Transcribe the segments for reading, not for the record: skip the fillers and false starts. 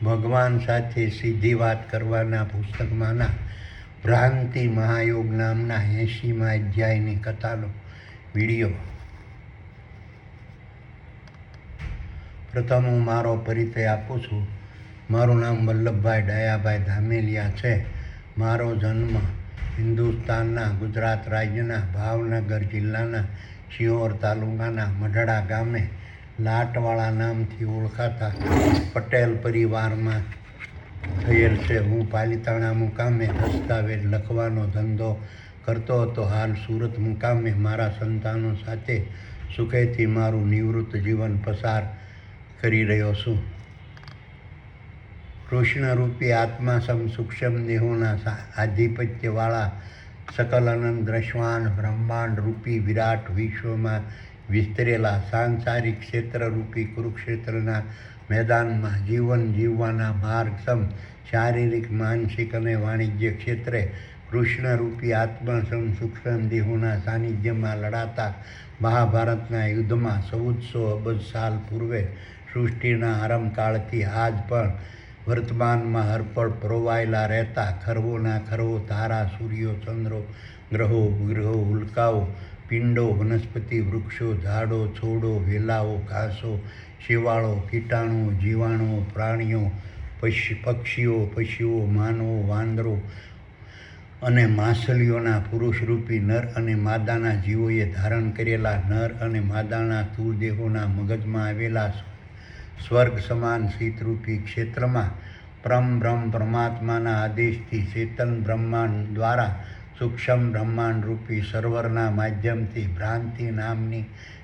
ભગવાન સાથે સીધી વાત કરવાના પુસ્તકમાંના ભ્રાંતિ મહાયોગ નામના 80મા અધ્યાયની કથાનો વિડીયો. પ્રથમ હું મારો પરિચય આપું છું. મારું નામ વલ્લભભાઈ ડાયાભાઈ ધામેલિયા છે. મારો જન્મ હિન્દુસ્તાનના ગુજરાત રાજ્યના ભાવનગર જિલ્લાના શિહોર તાલુકાના મઢડા ગામે લાટવાળા નામથી ઓળખાતા પટેલ પરિવારમાં થયેલ છે. હું પાલિતાણા મુકામે દસ્તાવેજ લખવાનો ધંધો કરતો હતો. હાલ સુરત મુકામે મારા સંતાનો સાથે સુખેથી મારું નિવૃત્ત જીવન પસાર કરી રહ્યો છું. કૃષ્ણરૂપી આત્મા સૂક્ષ્મ દેહોના આધિપત્યવાળા સકલ અનંત દ્રશ્વાન બ્રહ્માંડ રૂપી વિરાટ વિશ્વમાં વિસ્તરેલા સાંસારિક ક્ષેત્રરૂપી કુરુક્ષેત્રના મેદાનમાં જીવન જીવવાના માર્ગ શારીરિક માનસિક અને વાણિજ્ય ક્ષેત્રે કૃષ્ણરૂપી આત્મા સૂક્ષ્મ દેહોના સાનિધ્યમાં લડાતા મહાભારતના યુદ્ધમાં 1400 અબજ સાલ પૂર્વે સૃષ્ટિના આરંભકાળથી આજ પણ વર્તમાનમાં હરપળ પરોવાયેલા રહેતા ખરવોના ખરવો તારા સૂર્યો ચંદ્રો ગ્રહો ઉપગ્રહો ઉલ્કાઓ પિંડો વનસ્પતિ વૃક્ષો ઝાડો છોડો વેલાઓ ઘાસો શેવાળો કીટાણુઓ જીવાણુઓ પ્રાણીઓ પક્ષીઓ પશુઓ માનવો વાંદરો અને માછલીઓના પુરુષરૂપી નર અને માદાના જીવોએ ધારણ કરેલા નર અને માદાના સ્થૂળ દેહોના મગજમાં આવેલા સ્વર્ગ સમાન શીતરૂપી ક્ષેત્રમાં બ્રહ્મ પરમાત્માના આદેશથી ચેતન બ્રહ્માંડ દ્વારા સૂક્ષ્મ બ્રહ્માંડ રૂપી સર્વરના માધ્યમથી ભ્રાંતિ નામની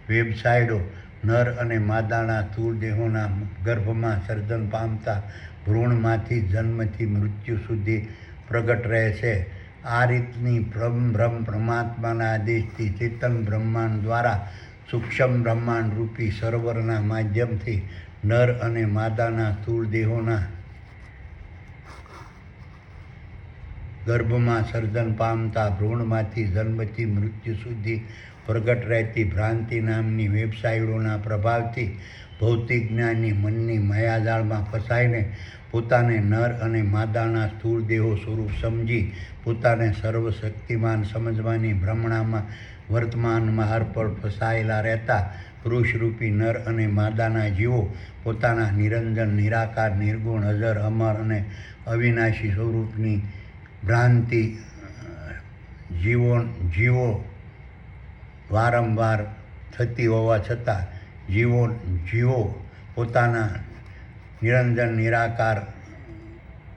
વેબસાઇટો નર અને માદાના સ્થૂળ દેહોના ગર્ભમાં સર્જન પામતા ભ્રૂણમાંથી જન્મથી મૃત્યુ સુધી પ્રગટ રહે છે. આ રીતની બ્રહ્મ પરમાત્માના આદેશથી ચેતન બ્રહ્માંડ દ્વારા સૂક્ષ્મ બ્રહ્માંડ રૂપી સર્વરના માધ્યમથી નર અને માદાના સ્થૂળ દેહોના ગર્ભમાં સર્જન પામતા ભ્રૂણમાંથી જન્મથી મૃત્યુ સુધી પ્રગટ રહેતી ભ્રાંતિ નામની વેબસાઇટોના પ્રભાવથી ભૌતિક જ્ઞાની મનની માયાજાળમાં ફસાઈને પોતાને નર અને માદાના સ્થૂળ દેહો સ્વરૂપ સમજી પોતાને સર્વશક્તિમાન સમજવાની ભ્રમણામાં વર્તમાનમાં હરપળ ફસાયેલા રહેતા પુરુષરૂપી નર અને માદાના જીવો પોતાના નિરંજન નિરાકાર નિર્ગુણ અજર અમર અને અવિનાશી સ્વરૂપની ભ્રાંતિ જીવો વારંવાર થતી હોવા છતાં જીવો પોતાના નિરંજન નિરાકાર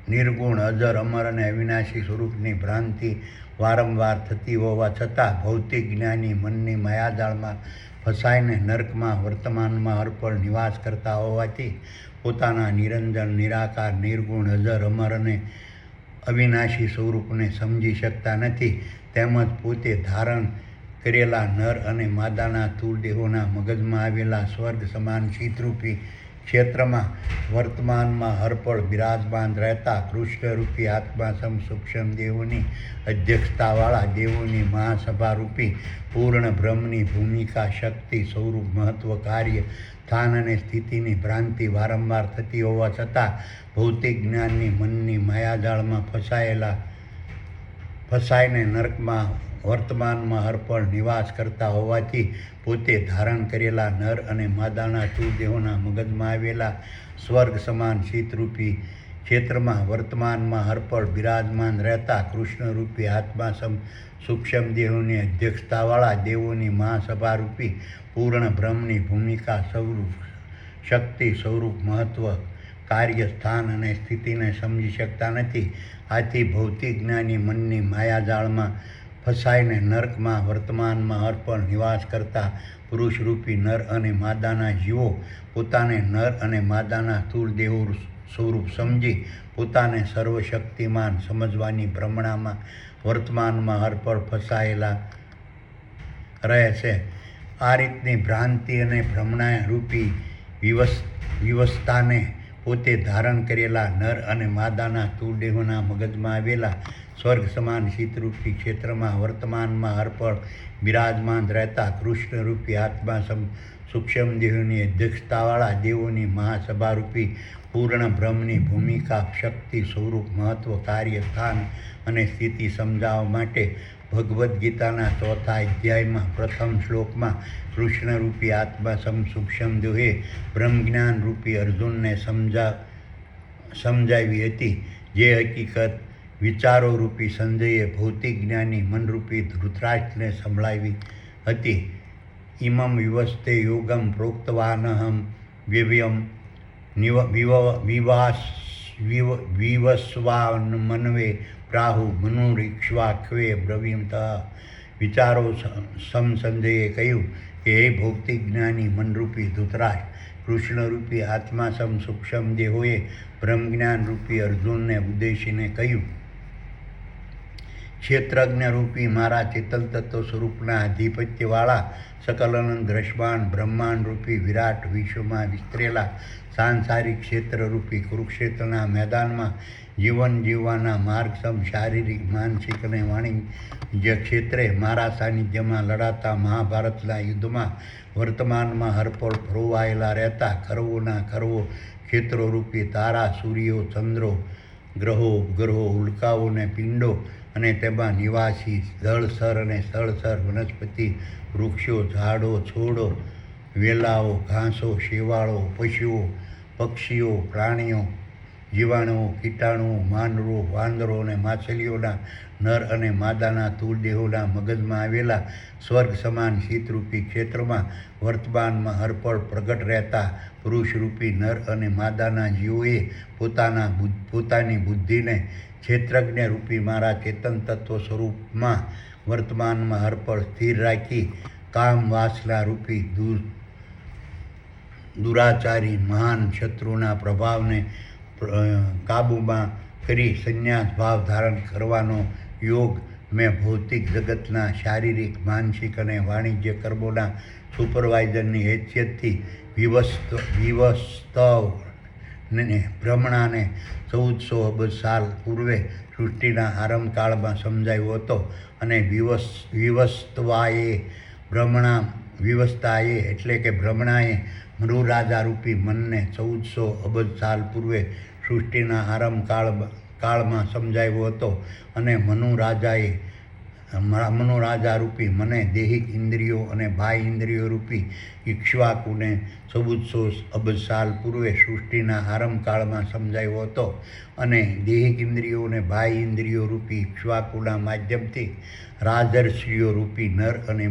નિર્ગુણ અજર અમર અને અવિનાશી સ્વરૂપની ભ્રાંતિ વારંવાર થતી હોવા છતાં ભૌતિક જ્ઞાની મનની માયાજાળમાં ફસાઈને નર્કમાં વર્તમાનમાં હરપળ નિવાસ કરતા હોવાથી પોતાના નિરંજન નિરાકાર નિર્ગુણ અજર અમર અને અવિનાશી સ્વરૂપને સમજી શકતા નથી. તેમજ પોતે ધારણ કરેલા નર અને માદાના સ્થૂળ દેહોના મગજમાં આવેલા સ્વર્ગ સમાન શીતરૂપી ક્ષેત્રમાં વર્તમાનમાં હરપળ બિરાજમાન રહેતા કૃષ્ણરૂપી આત્મા સૂક્ષ્મ દેવોની અધ્યક્ષતાવાળા દેવોની મહાસભારૂપી પૂર્ણ બ્રહ્મની ભૂમિકા શક્તિ સ્વરૂપ મહત્વ કાર્ય સ્થાન અને સ્થિતિની ભ્રાંતિ વારંવાર થતી હોવા છતાં ભૌતિક જ્ઞાનની મનની માયાજાળમાં ફસાઈને નર્કમાં વર્તમાનમાં હરપળ નિવાસ કરતા હોવાથી પોતે ધારણ કરેલા નર અને માદાના સ્થૂળ દેહોના મગજમાં આવેલા સ્વર્ગ સમાન શીતરૂપી ક્ષેત્રમાં વર્તમાનમાં હરપળ બિરાજમાન રહેતા કૃષ્ણરૂપી આત્મા સૂક્ષ્મ દેહોની અધ્યક્ષતાવાળા દેવોની મહાસભારૂપી પૂર્ણ બ્રહ્મની ભૂમિકા સ્વરૂપ શક્તિ સ્વરૂપ મહત્વ કાર્ય સ્થાન અને સ્થિતિને સમજી શકતા નથી. આથી ભૌતિક જ્ઞાની મનની માયાજાળમાં ફસાઈને નર્કમાં વર્તમાનમાં હરપળ નિવાસ કરતા પુરુષરૂપી નર અને માદાના જીવો પોતાને નર અને માદાના સ્થૂળ દેહો સ્વરૂપ સમજી પોતાને સર્વશક્તિમાન સમજવાની ભ્રમણામાં વર્તમાનમાં હરપળ ફસાયેલા રહે છે. આ રીતની ભ્રાંતિ અને ભ્રમણા રૂપી વિવસ્થાને પોતે ધારણ કરેલા નર અને માદાના સ્થૂળ દેહોના મગજમાં આવેલા સ્વર્ગ સમાન શીતરૂપી ક્ષેત્રમાં વર્તમાનમાં હરપળ બિરાજમાન રહેતા કૃષ્ણરૂપી આત્મા સૂક્ષ્મ દેહોની અધ્યક્ષતાવાળા દેવોની મહાસભારૂપી પૂર્ણ બ્રહ્મની ભૂમિકા, શક્તિ, સ્વરૂપ, મહત્વ, કાર્ય, સ્થાન અને સ્થિતિ સમજાવવા માટે ભગવદ્ ગીતાના 4થા અધ્યાયમાં પ્રથમ શ્લોકમાં કૃષ્ણરૂપી આત્મા સૂક્ષ્મ દેહે બ્રહ્મજ્ઞાનરૂપી અર્જુનને સમજાવી હતી. જે હકીકત વિચારોરૂપી સંજયે ભૌતિક જ્ઞાની મનરૂપી ધૃતરાષ્ટ્રને સંભળાવી હતી. ઇમં વિવસ્તે યોગમ પ્રોક્તવાનહમ વ્યવ્યમ વિવસ્વાન્મન્વે પ્રાહુ મનુરીક્ષ્વાખ્વે બ્રવીમતઃ. વિચારો સંજયે કહ્યું કે હે ભૌતિક જ્ઞાની મનરૂપી ધૃતરાષ્ટ્ર, કૃષ્ણરૂપી આત્મા સૂક્ષ્મ દેહોએ બ્રહ્મજ્ઞાનરૂપી અર્જુનને ઉદ્દેશીને કહ્યું, ક્ષેત્રજ્ઞરૂપી મારા ચેતન તત્વ સ્વરૂપના આધિપત્યવાળા સકલનંદ દ્રશ્યમાન બ્રહ્માંડરૂપી વિરાટ વિશ્વમાં વિસ્તરેલા સાંસારિક ક્ષેત્રરૂપી કુરુક્ષેત્રના મેદાનમાં જીવન જીવવાના માર્ગસમ શારીરિક, માનસિક અને વાણિજ્ય ક્ષેત્રે મારા સાનિધ્યમાં લડાતા મહાભારતના યુદ્ધમાં વર્તમાનમાં હરપળ ફરોવાયેલા રહેતા ખરવોના ખરવો ક્ષેત્રોરૂપી તારા, સૂર્યો, ચંદ્રો, ગ્રહો, ઉપગ્રહો, ઉલ્કાઓ અને પિંડો અને તેમાં નિવાસી જળસર અને સ્થળસર વનસ્પતિ, વૃક્ષો, ઝાડો, છોડો, વેલાઓ, ઘાસો, શેવાળો, પશુઓ, પક્ષીઓ, પ્રાણીઓ, જીવાણુઓ, કીટાણુઓ, માંડવો, વાંદરો અને માછલીઓના નર અને માદાના તૂળદેહોના મગજમાં આવેલા સ્વર્ગ સમાન શીતરૂપી ક્ષેત્રમાં વર્તમાનમાં હરપળ પ્રગટ રહેતા પુરુષરૂપી નર અને માદાના જીવોએ પોતાની બુદ્ધિને ક્ષેત્રજ્ઞ રૂપી મારા ચેતન તત્વ સ્વરૂપમાં વર્તમાનમાં હરપળ સ્થિર રાખી કામ વાસના રૂપી દુરાચારી મહાન શત્રુના પ્રભાવને કાબૂમાં કરી સંન્યાસ ભાવ ધારણ કરવાનો યોગ મેં ભૌતિક જગતના શારીરિક, માનસિક અને વાણિજ્ય કર્મોના સુપરવાઇઝરની હેસિયતથી વિવસ્તવને ભ્રમણાને 1400 અબજ સાલ પૂર્વે સૃષ્ટિના આરંભકાળમાં સમજાવ્યો હતો. અને વિવસ્તાએ એટલે કે ભ્રમણાએ મૃરાજારૂપી મનને 1400 અબજ સાલ પૂર્વે સૃષ્ટિના આરંભકાળમાં સમજાવ્યો હતો. અને મનોરાજારૂપી મને દૈહિક ઇન્દ્રિયો અને બાહ્ય ઇન્દ્રિયો રૂપી ઇક્ષ્વાકુને 1400 અબજ સાલ પૂર્વે સૃષ્ટિના આરંભકાળમાં સમજાવ્યો હતો. અને દૈહિક ઇન્દ્રિયો અને બાહ્ય ઇન્દ્રિયો રૂપી ઇક્ષ્વાકુના માધ્યમથી રાજર્ષિઓ રૂપી નર અને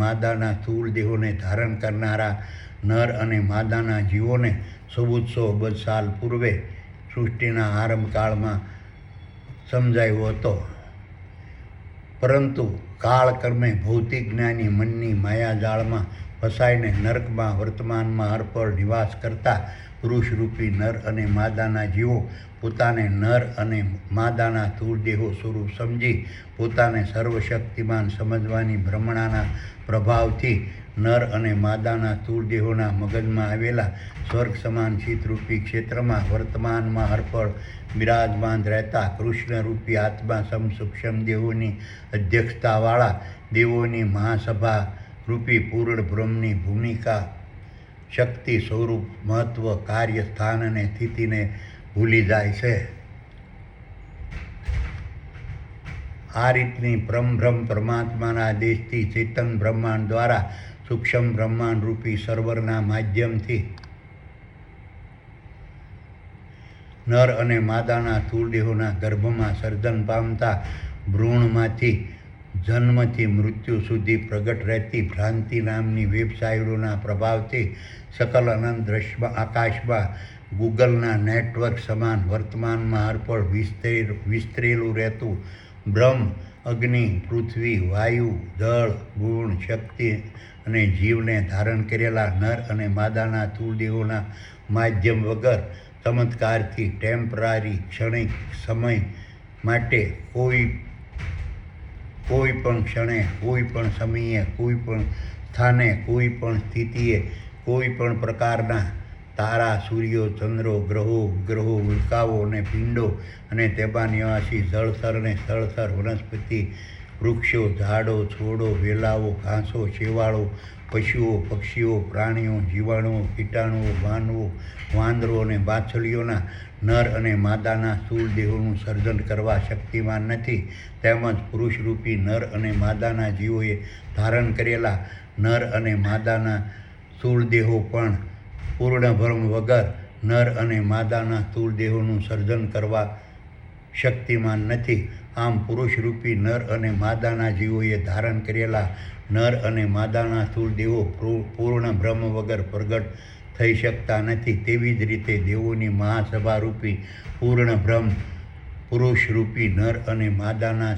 માદાના સ્થૂળ દેહોને ધારણ કરનારા નર અને માદાના જીવોને 1400 અબજ સાલ પૂર્વે સૃષ્ટિના આરંભકાળમાં સમજાવ્યો હતો. પરંતુ કાળક્રમે ભૌતિક જ્ઞાની મનની માયાજાળમાં ફસાઈને નરકમાં વર્તમાનમાં હરપળ નિવાસ કરતા પુરુષરૂપી નર અને માદાના જીવો પોતાને નર અને માદાના સ્થૂળ દેહો સ્વરૂપ સમજી પોતાને સર્વશક્તિમાન સમજવાની ભ્રમણાના પ્રભાવથી નર અને માદાના સ્થૂળ દેહોના મગજમાં આવેલા સ્વર્ગ સમાન શીતરૂપી ક્ષેત્રમાં વર્તમાનમાં હરપળ બિરાજમાન રહેતા કૃષ્ણરૂપી આત્મા સૂક્ષ્મ દેહોની અધ્યક્ષતાવાળા દેવોની મહાસભા રૂપી પૂર્ણ બ્રહ્મની ભૂમિકા, શક્તિ, સ્વરૂપ, મહત્વ, કાર્ય, સ્થાન અને સ્થિતિને ભૂલી જાય છે. આ રીતની પરમબ્રહ્મ પરમાત્માના આદેશથી ચેતન બ્રહ્માંડ દ્વારા સૂક્ષ્મ બ્રહ્માંડ રૂપી સર્વરના માધ્યમથી નર અને માદાના સ્થૂળ દેહોના ગર્ભમાં સર્જન પામતા ભ્રૂણમાંથી જન્મથી મૃત્યુ સુધી પ્રગટ રહેતી ભ્રાંતિ નામની વેબસાઇટોના પ્રભાવથી સકલ અનંત દ્રશ્ય આકાશમાં ગૂગલના નેટવર્ક સમાન વર્તમાનમાં હરપળ વિસ્તરેલું રહેતું બ્રહ્મ, અગ્નિ, પૃથ્વી, વાયુ, જળ, ગુણ, શક્તિ અને જીવને ધારણ કરેલા નર અને માદાના સ્થૂળ દેહોના માધ્યમ વગર ચમત્કારથી ટેમ્પરરી ક્ષણિક સમય માટે કોઈ પણ ક્ષણે, કોઈ પણ સમયે, કોઈ પણ સ્થાને, કોઈ પણ સ્થિતિએ, કોઈ પણ પ્રકારના તારા, સૂર્યો, ચંદ્રો, ગ્રહો, ઉપગ્રહો, ઉલ્કાઓ અને પિંડો અને તેમાં નિવાસી જળચર અને સ્થળચર વનસ્પતિ, વૃક્ષો, ઝાડો, છોડો, વેલાઓ, ઘાસો, શેવાળો, પશુઓ, પક્ષીઓ, પ્રાણીઓ, જીવાણુઓ, કીટાણુઓ, માનવો, વાંદરો અને માછલીઓના નર અને માદાના સ્થૂળ દેહોનું સર્જન કરવા શક્તિમાન નથી. તેમજ પુરુષરૂપી નર અને માદાના જીવોએ ધારણ કરેલા નર અને માદાના સ્થૂળ દેહો પણ પૂર્ણ ભ્રમ વગર નર અને માદાના સ્થૂળ દેહોનું સર્જન કરવા શક્તિમાન નથી. આમ પુરુષરૂપી નર અને માદાના જીવોએ ધારણ કરેલા નર અને માદાના સ્થૂળ દેહો પૂર્ણ બ્રહ્મ વગર પ્રગટ થઈ શકતા નથી. તેવી જ રીતે દેવોની મહાસભારૂપી પૂર્ણ બ્રહ્મ પુરુષરૂપી નર અને માદાના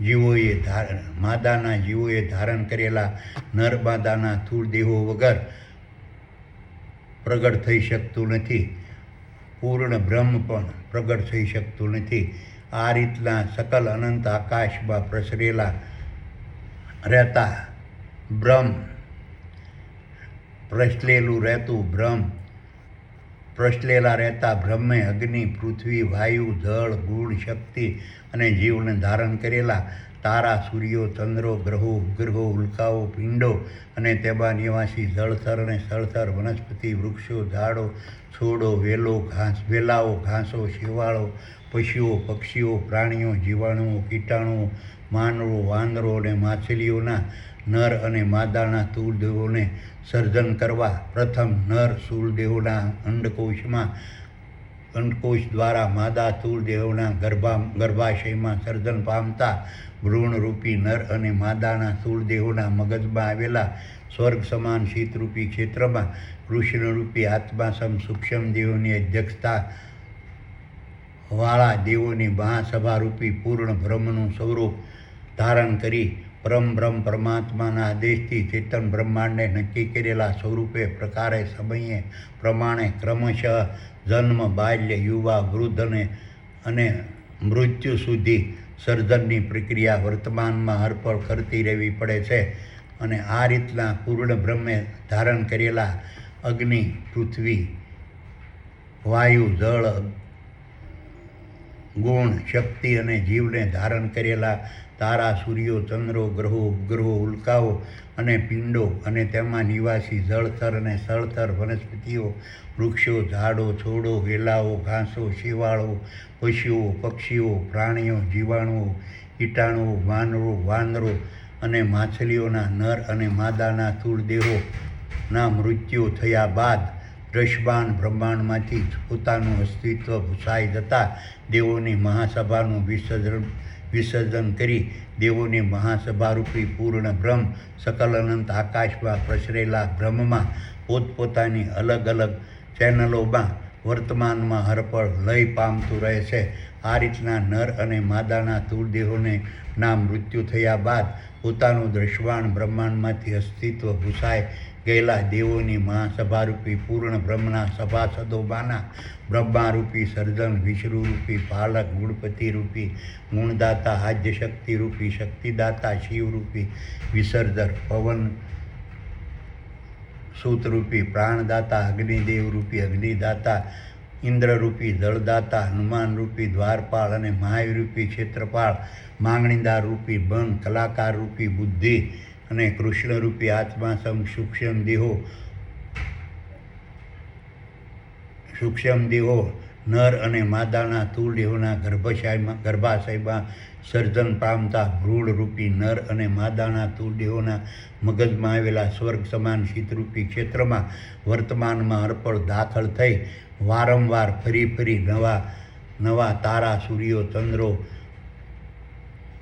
જીવોએ ધારણ કરેલા નર માદાના સ્થૂળ દેહો વગર પ્રગટ થઈ શકતું નથી. પૂર્ણ બ્રહ્મ પણ પ્રગટ થઈ શકતું નથી. આ રીતના સકલ અનંત આકાશમાં પ્રસરેલા રહેતા બ્રહ્મ, પ્રસરેલા રહેતા બ્રહ્મે અગ્નિ, પૃથ્વી, વાયુ, જળ, ગુણ, શક્તિ અને જીવને ધારણ કરેલા તારા, સૂર્યો, ચંદ્રો, ગ્રહો, ઉપગ્રહો, ઉલ્કાઓ, પિંડો અને તેમાં નિવાસી જળચર અને સ્થળચર વનસ્પતિ, વૃક્ષો, ઝાડો, છોડો, વેલાઓ, ઘાસો, શેવાળો, પશુઓ, પક્ષીઓ, પ્રાણીઓ, જીવાણુઓ, કીટાણુઓ, માનવો, વાંદરો અને માછલીઓના નર અને માદાના સ્થૂળ દેહોને સર્જન કરવા પ્રથમ નર સ્થૂળ દેહોના અંડકોશ દ્વારા માદા સ્થૂળ દેહોના ગર્ભાશયમાં સર્જન પામતા ભ્રૂણરૂપી નર અને માદાના સ્થૂળ દેહોના મગજમાં આવેલા સ્વર્ગ સમાન શીતરૂપી ક્ષેત્રમાં કૃષ્ણરૂપી આત્મા સૂક્ષ્મ દેહોની અધ્યક્ષતા વાળા દેવોની મહાસભારૂપી પૂર્ણ બ્રહ્મનું સ્વરૂપ ધારણ કરી પરમબ્રહ્મ પરમાત્માના આદેશથી ચેતન બ્રહ્માંડને નક્કી કરેલા સ્વરૂપે પ્રકારે સમયે પ્રમાણે ક્રમશઃ જન્મ, બાલ્ય, યુવા, વૃદ્ધ અને મૃત્યુ સુધી સર્જનની પ્રક્રિયા વર્તમાનમાં હરપળ કરતી રહેવી પડે છે. અને આ રીતના પૂર્ણ બ્રહ્મે ધારણ કરેલા અગ્નિ, પૃથ્વી, વાયુ, જળ, ગુણ, શક્તિ અને જીવને ધારણ કરેલા તારા, સૂર્યો, ચંદ્રો, ગ્રહો, ઉપગ્રહો, ઉલ્કાઓ અને પિંડો અને તેમાં નિવાસી જળચર અને સ્થળચર વનસ્પતિઓ, વૃક્ષો, ઝાડો, છોડો, વેલાઓ, ઘાસો, શેવાળો, પશુઓ, પક્ષીઓ, પ્રાણીઓ, જીવાણુઓ, કીટાણુઓ, માનવો, વાંદરો અને માછલીઓના નર અને માદાના સ્થૂળ દેહોના મૃત્યુ થયા બાદ દ્રશ્યમાન બ્રહ્માંડમાંથી પોતાનું અસ્તિત્વ ભૂસાઈ જતા દેવોની મહાસભાનું વિસર્જન કરી દેવોની મહાસભારૂપી પૂર્ણ બ્રહ્મ સકલ અનંત આકાશમાં પ્રસરેલા બ્રહ્મમાં પોતપોતાની અલગ અલગ ચેનલોમાં વર્તમાનમાં હરપળ લય પામતું રહે છે. આ રીતના નર અને માદાના સ્થૂળ દેહોને ના મૃત્યુ થયા બાદ પોતાનું દ્રશ્યમાન બ્રહ્માંડમાંથી અસ્તિત્વ ભૂસાઈ ગયેલા દેવોની મહાસભારૂપી પૂર્ણ બ્રહ્મના સભાસદોમાંના બ્રહ્મારૂપી સર્જન, વિષ્ણુરૂપી પાલક, ગુણપતિરૂપી ગુણદાતા, આદ્યશક્તિરૂપી શક્તિદાતા, શિવરૂપી વિસર્જક, પવન સૂતરૂપી પ્રાણદાતા, અગ્નિદેવરૂપી અગ્નિદાતા, ઇન્દ્રરૂપી જળદાતા, હનુમાનરૂપી દ્વારપાળ અને મહાવીરરૂપી ક્ષેત્રપાળ, માંગણીદારરૂપી મન, કલાકારરૂપી બુદ્ધિ અને કૃષ્ણરૂપી આત્મા સૂક્ષ્મ દેહો નર અને માદાના સ્થૂળ દેહોના ગર્ભાશયમાં સર્જન પામતા ભ્રૂણરૂપી નર અને માદાના સ્થૂળ દેહોના મગજમાં આવેલા સ્વર્ગ સમાન શીતરૂપી ક્ષેત્રમાં વર્તમાનમાં અર્પણ દાખલ થઈ વારંવાર ફરી નવા તારા, સૂર્યો, ચંદ્રો,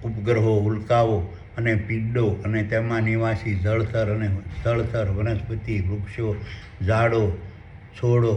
ઉપગ્રહો, ઉલ્કાઓ અને પિંડો અને તેમાં નિવાસી જળચર અને સ્થળચર વનસ્પતિ, વૃક્ષો, ઝાડો, છોડો,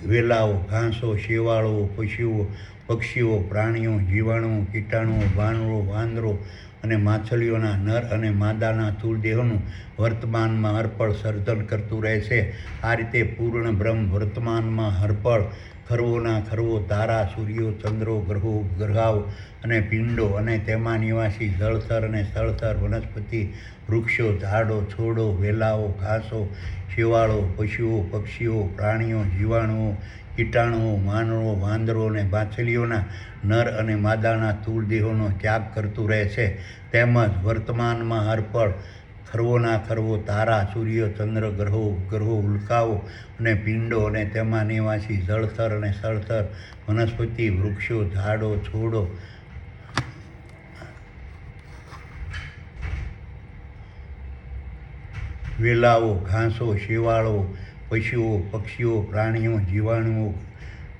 વેલાઓ, ઘાસો, શેવાળો, પશુઓ, પક્ષીઓ, પ્રાણીઓ, જીવાણુઓ, કીટાણુઓ, માનવો, વાંદરો અને માછલીઓના નર અને માદાના સ્થૂળ દેહોનું વર્તમાનમાં હરપળ સર્જન કરતું રહે છે. આ રીતે પૂર્ણ બ્રહ્મ વર્તમાનમાં હરપળ ખરવોના ખરવો તારા, સૂર્યો, ચંદ્રો, ગ્રહો, ઉપગ્રહાઓ અને પિંડો અને તેમાં નિવાસી જળચર અને સ્થળચર, વનસ્પતિ, વૃક્ષો, ઝાડો, છોડો, વેલાઓ, ઘાસો, શેવાળો, પશુઓ, પક્ષીઓ, પ્રાણીઓ, જીવાણુઓ, કીટાણુઓ, માનવો, વાંદરો અને માછલીઓના નર અને માદાના સ્થૂળ દેહોનો ત્યાગ કરતું રહે છે. તેમજ વર્તમાનમાં હરપળ ખરવોના ખરવો તારા, સૂર્ય, ચંદ્ર, ગ્રહો, ઉપગ્રહો, ઉલ્કાઓ અને પિંડો અને તેમાં નિવાસી જળચર અને સ્થળચર, વનસ્પતિ, વૃક્ષો, ઝાડો, છોડો, વેલાઓ, ઘાસો, શેવાળો, પશુઓ, પક્ષીઓ, પ્રાણીઓ, જીવાણુઓ,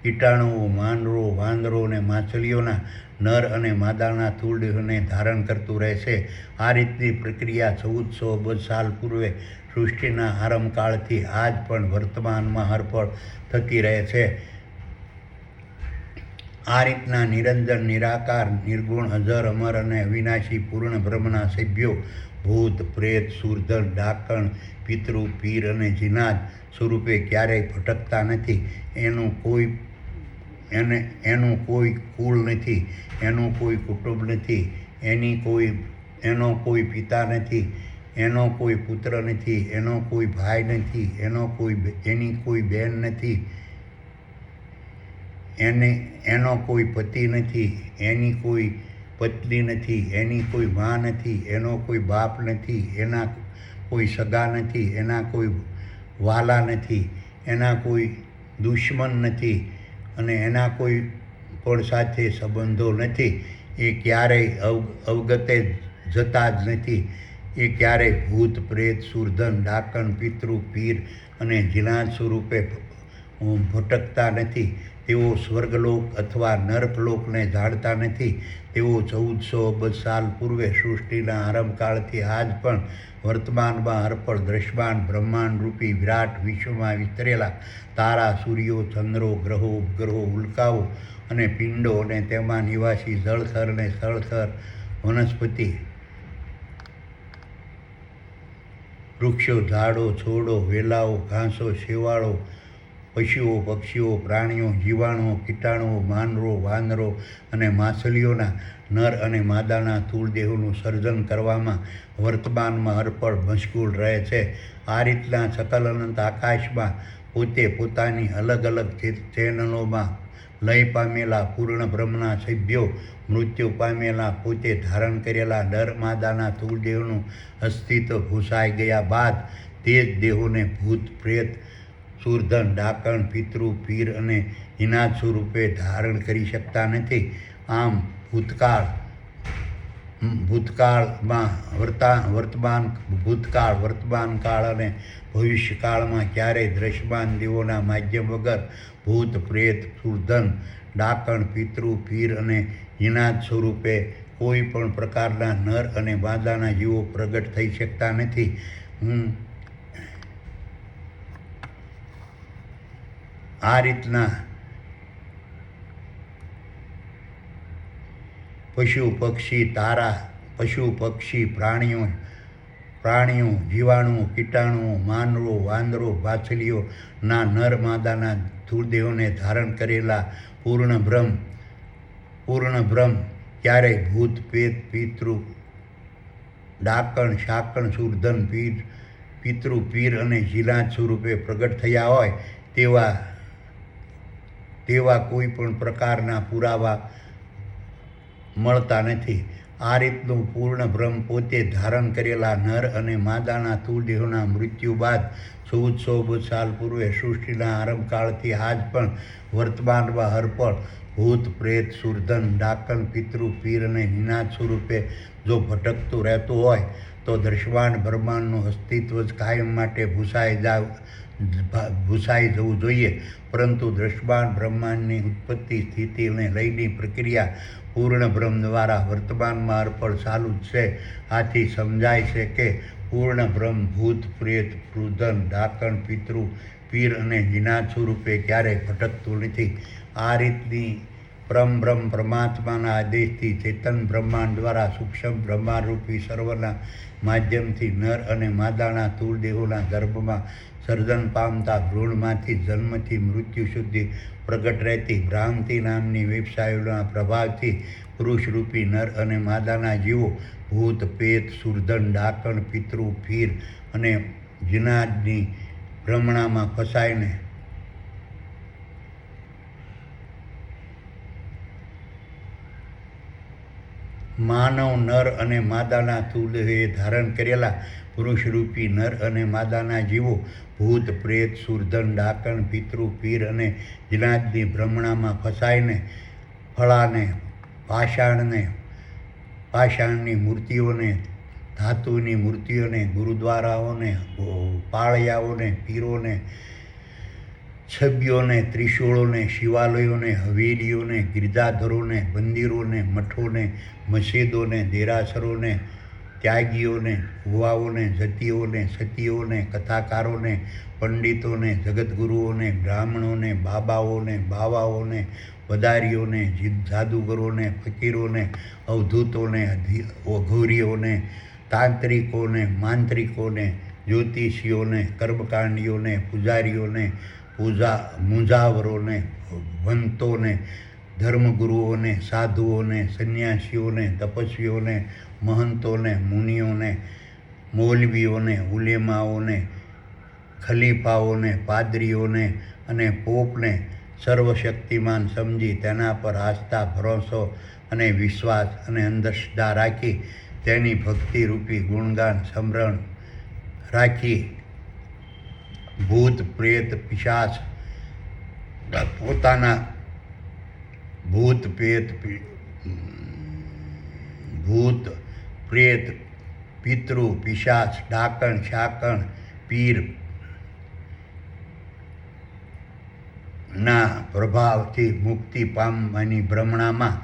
કીટાણુઓ, માનવો, વાંદરો અને માછલીઓના નર અને માદાના સ્થૂળ દેહોને ધારણ કરતું રહે છે. આ રીતની પ્રક્રિયા 1400 અબજ સાલ પૂર્વે સૃષ્ટિના આરંભકાળથી આજ પણ વર્તમાનમાં હરપળ થતી રહે છે. આ રીતના નિરંજન, નિરાકાર, નિર્ગુણ, અજર, અમર અને અવિનાશી પૂર્ણ બ્રહ્મના સભ્યો ભૂત, પ્રેત, સુરધન, ડાકણ, પિતૃ, પીર અને જીનાદ સ્વરૂપે ક્યારેય ભટકતા નથી. એનું કોઈ કુળ નથી, એનું કોઈ કુટુંબ નથી, એનો કોઈ પિતા નથી, એનો કોઈ પુત્ર નથી, એનો કોઈ ભાઈ નથી, એની કોઈ બહેન નથી, એનો કોઈ પતિ નથી, એની કોઈ પત્ની નથી, એની કોઈ મા નથી, એનો કોઈ બાપ નથી, એના કોઈ સગા નથી, એના કોઈ વાલા નથી, એના કોઈ દુશ્મન નથી અને એના કોઈ પણ સાથે સંબંધો નથી. એ ક્યારેય અવગતે જતા જ નથી. એ ક્યારેય ભૂત, પ્રેત, સુરધન, ડાકણ, પિતૃ, પીર અને જીનાદ સ્વરૂપે ભટકતા નથી. તેઓ સ્વર્ગલોક અથવા નર્કલોકને જાણતા નથી. તેઓ 1400 અબજ સાલ પૂર્વે સૃષ્ટિના આરંભકાળથી આજ પણ વર્તમાનમાં હરપળ દ્રશ્યમાન બ્રહ્માંડ રૂપી વિરાટ વિશ્વમાં વિસ્તરેલા તારા, સૂર્યો, ચંદ્રો, ગ્રહો, ઉપગ્રહો, ઉલ્કાઓ અને પિંડો અને તેમાં નિવાસી જળચર અને સ્થળચર, વનસ્પતિ, વૃક્ષો, ઝાડો, છોડો, વેલાઓ, ઘાસો, શેવાળો, પશુઓ, પક્ષીઓ, પ્રાણીઓ, જીવાણુઓ, કીટાણુઓ, માનવો, વાંદરો અને માછલીઓના નર અને માદાના સ્થૂળ દેહોનું સર્જન કરવામાં વર્તમાનમાં હરપળ મશગુલ રહે છે. આ રીતના સકલ અનંત આકાશમાં પોતે પોતાની અલગ અલગ ચેનલોમાં લય પામેલા પૂર્ણ બ્રહ્મના સભ્યો મૃત્યુ પામેલા પોતે ધારણ કરેલા નર માદાના સ્થૂળ દેહોનું અસ્તિત્વ ભૂસાઈ ગયા બાદ તે જ દેહોને ભૂત, પ્રેત, સુરધન, ડાકણ, પિતૃ, પીર અને જીનાદ સ્વરૂપે ધારણ કરી શકતા નથી. આમ વર્તમાનકાળ અને ભવિષ્યકાળમાં ક્યારેય દ્રશ્યમાન દેવોના માધ્યમ વગર ભૂત, પ્રેત, સુરધન, ડાકણ, પિતૃ, પીર અને જીનાદ સ્વરૂપે કોઈ પણ પ્રકારના નર અને માદાના જીવો પ્રગટ થઈ શકતા નથી. આ રીતના પશુ, પક્ષી, પ્રાણીઓ, જીવાણુઓ, કીટાણુઓ, માનવો, વાંદરો, માછલીઓના નર માદાના સ્થૂળ દેહોને ધારણ કરેલા પૂર્ણ બ્રહ્મ ક્યારેય ભૂત, પ્રેત, પિતૃ, ડાકણ, શાકણ, સુરધન, પિતૃ, પીર અને જીનાદ સ્વરૂપે પ્રગટ થયા હોય તેવા કોઈ પણ પ્રકારના પુરાવા મળતા નથી. આ રીતનું પૂર્ણ બ્રહ્મ પોતે ધારણ કરેલા નર અને માદાના સ્થૂળ દેહોના મૃત્યુ બાદ 1400 અબજ સાલ પૂર્વે સૃષ્ટિના આરંભકાળથી આજ પણ વર્તમાનમાં હરપળ ભૂત, પ્રેત, સુરધન, ડાકણ, પિતૃ, પીર અને જીનાદ સ્વરૂપે જો ભટકતું રહેતું હોય તો દ્રશ્યમાન બ્રહ્માંડનું અસ્તિત્વ જ કાયમ માટે ભૂસાઈ જવું જોઈએ. પરંતુ દ્રશ્યમાન બ્રહ્માંડની ઉત્પત્તિ, સ્થિતિ અને લયની પ્રક્રિયા પૂર્ણ બ્રહ્મ દ્વારા વર્તમાનમાં હરપળ ચાલુ જ છે. આથી સમજાય છે કે પૂર્ણ બ્રહ્મ ભૂત, પ્રેત, સુરધન, ડાકણ, પિતૃ, પીર અને જીનાદ સ્વરૂપે ક્યારેય ભટકતું નથી. આ રીતની પરમ બ્રહ્મ પરમાત્માના આદેશથી ચેતન બ્રહ્માંડ દ્વારા સૂક્ષ્મ બ્રહ્માંડરૂપી સર્વના માધ્યમથી નર અને માદાના સ્થૂળ દેહોના ગર્ભમાં સર્જન પામતા ભ્રૂણમાંથી જન્મથી મૃત્યુ સુધી પ્રગટ રહેતી ભ્રાંતિ નામની વેબસાઇટોના પ્રભાવથી પુરુષરૂપી નર અને માદાના જીવો ભૂત પેત સુરધન ડાકણ પિતૃ ફીર અને જીનાદની ભ્રમણામાં ફસાઈને માનવ નર અને માદાના સ્થૂળદેહે ધારણ કરેલા પુરુષરૂપી નર અને માદાના જીવો ભૂત પ્રેત સુરધન ડાકણ પિતૃ પીર અને જીનાદની ભ્રમણામાં ફસાઈને ફળાને પાષાણની મૂર્તિઓને ધાતુની મૂર્તિઓને ગુરુદ્વારાઓને પાળિયાઓને પીરોને છબીઓને ત્રિશૂળોને શિવાલયોને હવેલીઓને ગિરજાધરોને મંદિરોને મઠોને મસ્જિદોને દેરાસરોને ત્યાગીઓને ભુવાઓને જતીઓને સતીઓને કથાકારોને પંડિતોને જગતગુરુઓને બ્રાહ્મણોને બાબાઓને બાવાઓને વદારીઓને જાદુગરોને ફકીરોને અવધૂતોને અઘોરીઓને તાંત્રિકોને માંત્રિકોને જ્યોતિષીઓને કર્મકાંડીઓને પૂજારીઓને મુંજાવરોને વંતોને ધર્મગુરુઓને સાધુઓને સંન્યાસીઓને તપસ્વીઓને મહંતોને મુનિઓને મૌલવીઓને ઉલેમાઓને ખલીફાઓને પાદરીઓને અને પોપને સર્વશક્તિમાન સમજી તેના પર આસ્થા ભરોસો અને વિશ્વાસ અને અંધશ્રદ્ધા રાખી તેની ભક્તિરૂપી ગુણગાન સ્મરણ રાખી ભૂત પ્રેત પિશાચ પોતાના ભૂત પ્રેત પિતૃ પિશાચ ડાકણ શાકણ પીર ના પ્રભાવથી મુક્તિ પામવાની ભ્રમણામાં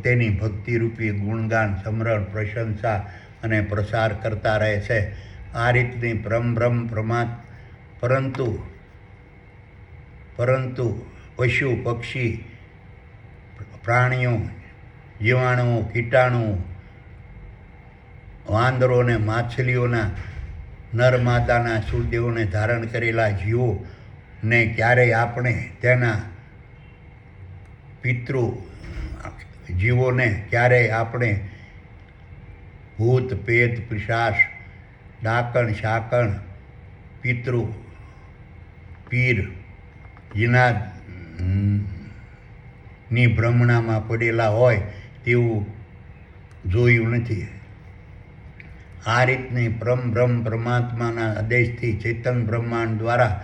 તેની ભક્તિરૂપી ગુણગાન સ્મરણ પ્રશંસા અને પ્રસાર કરતા રહે છે. આ રીતની પરંતુ પશુ પક્ષી પ્રાણીઓ જીવાણુઓ કીટાણુઓ વાંદરો અને માછલીઓના નર માદાના સૂળદેહોને ધારણ કરેલા જીવોને ક્યારેય આપણે તેના પિતૃ જીવોને ક્યારેય આપણે ભૂત પેત પિશાચ ડાકણ શાકણ પિતૃ પીર જીનાદની ભ્રમણામાં પડેલા હોય તેવું જોયું નથી. આ રીતની બ્રહ્મ પરમાત્માના આદેશથી ચેતન બ્રહ્માંડ દ્વારા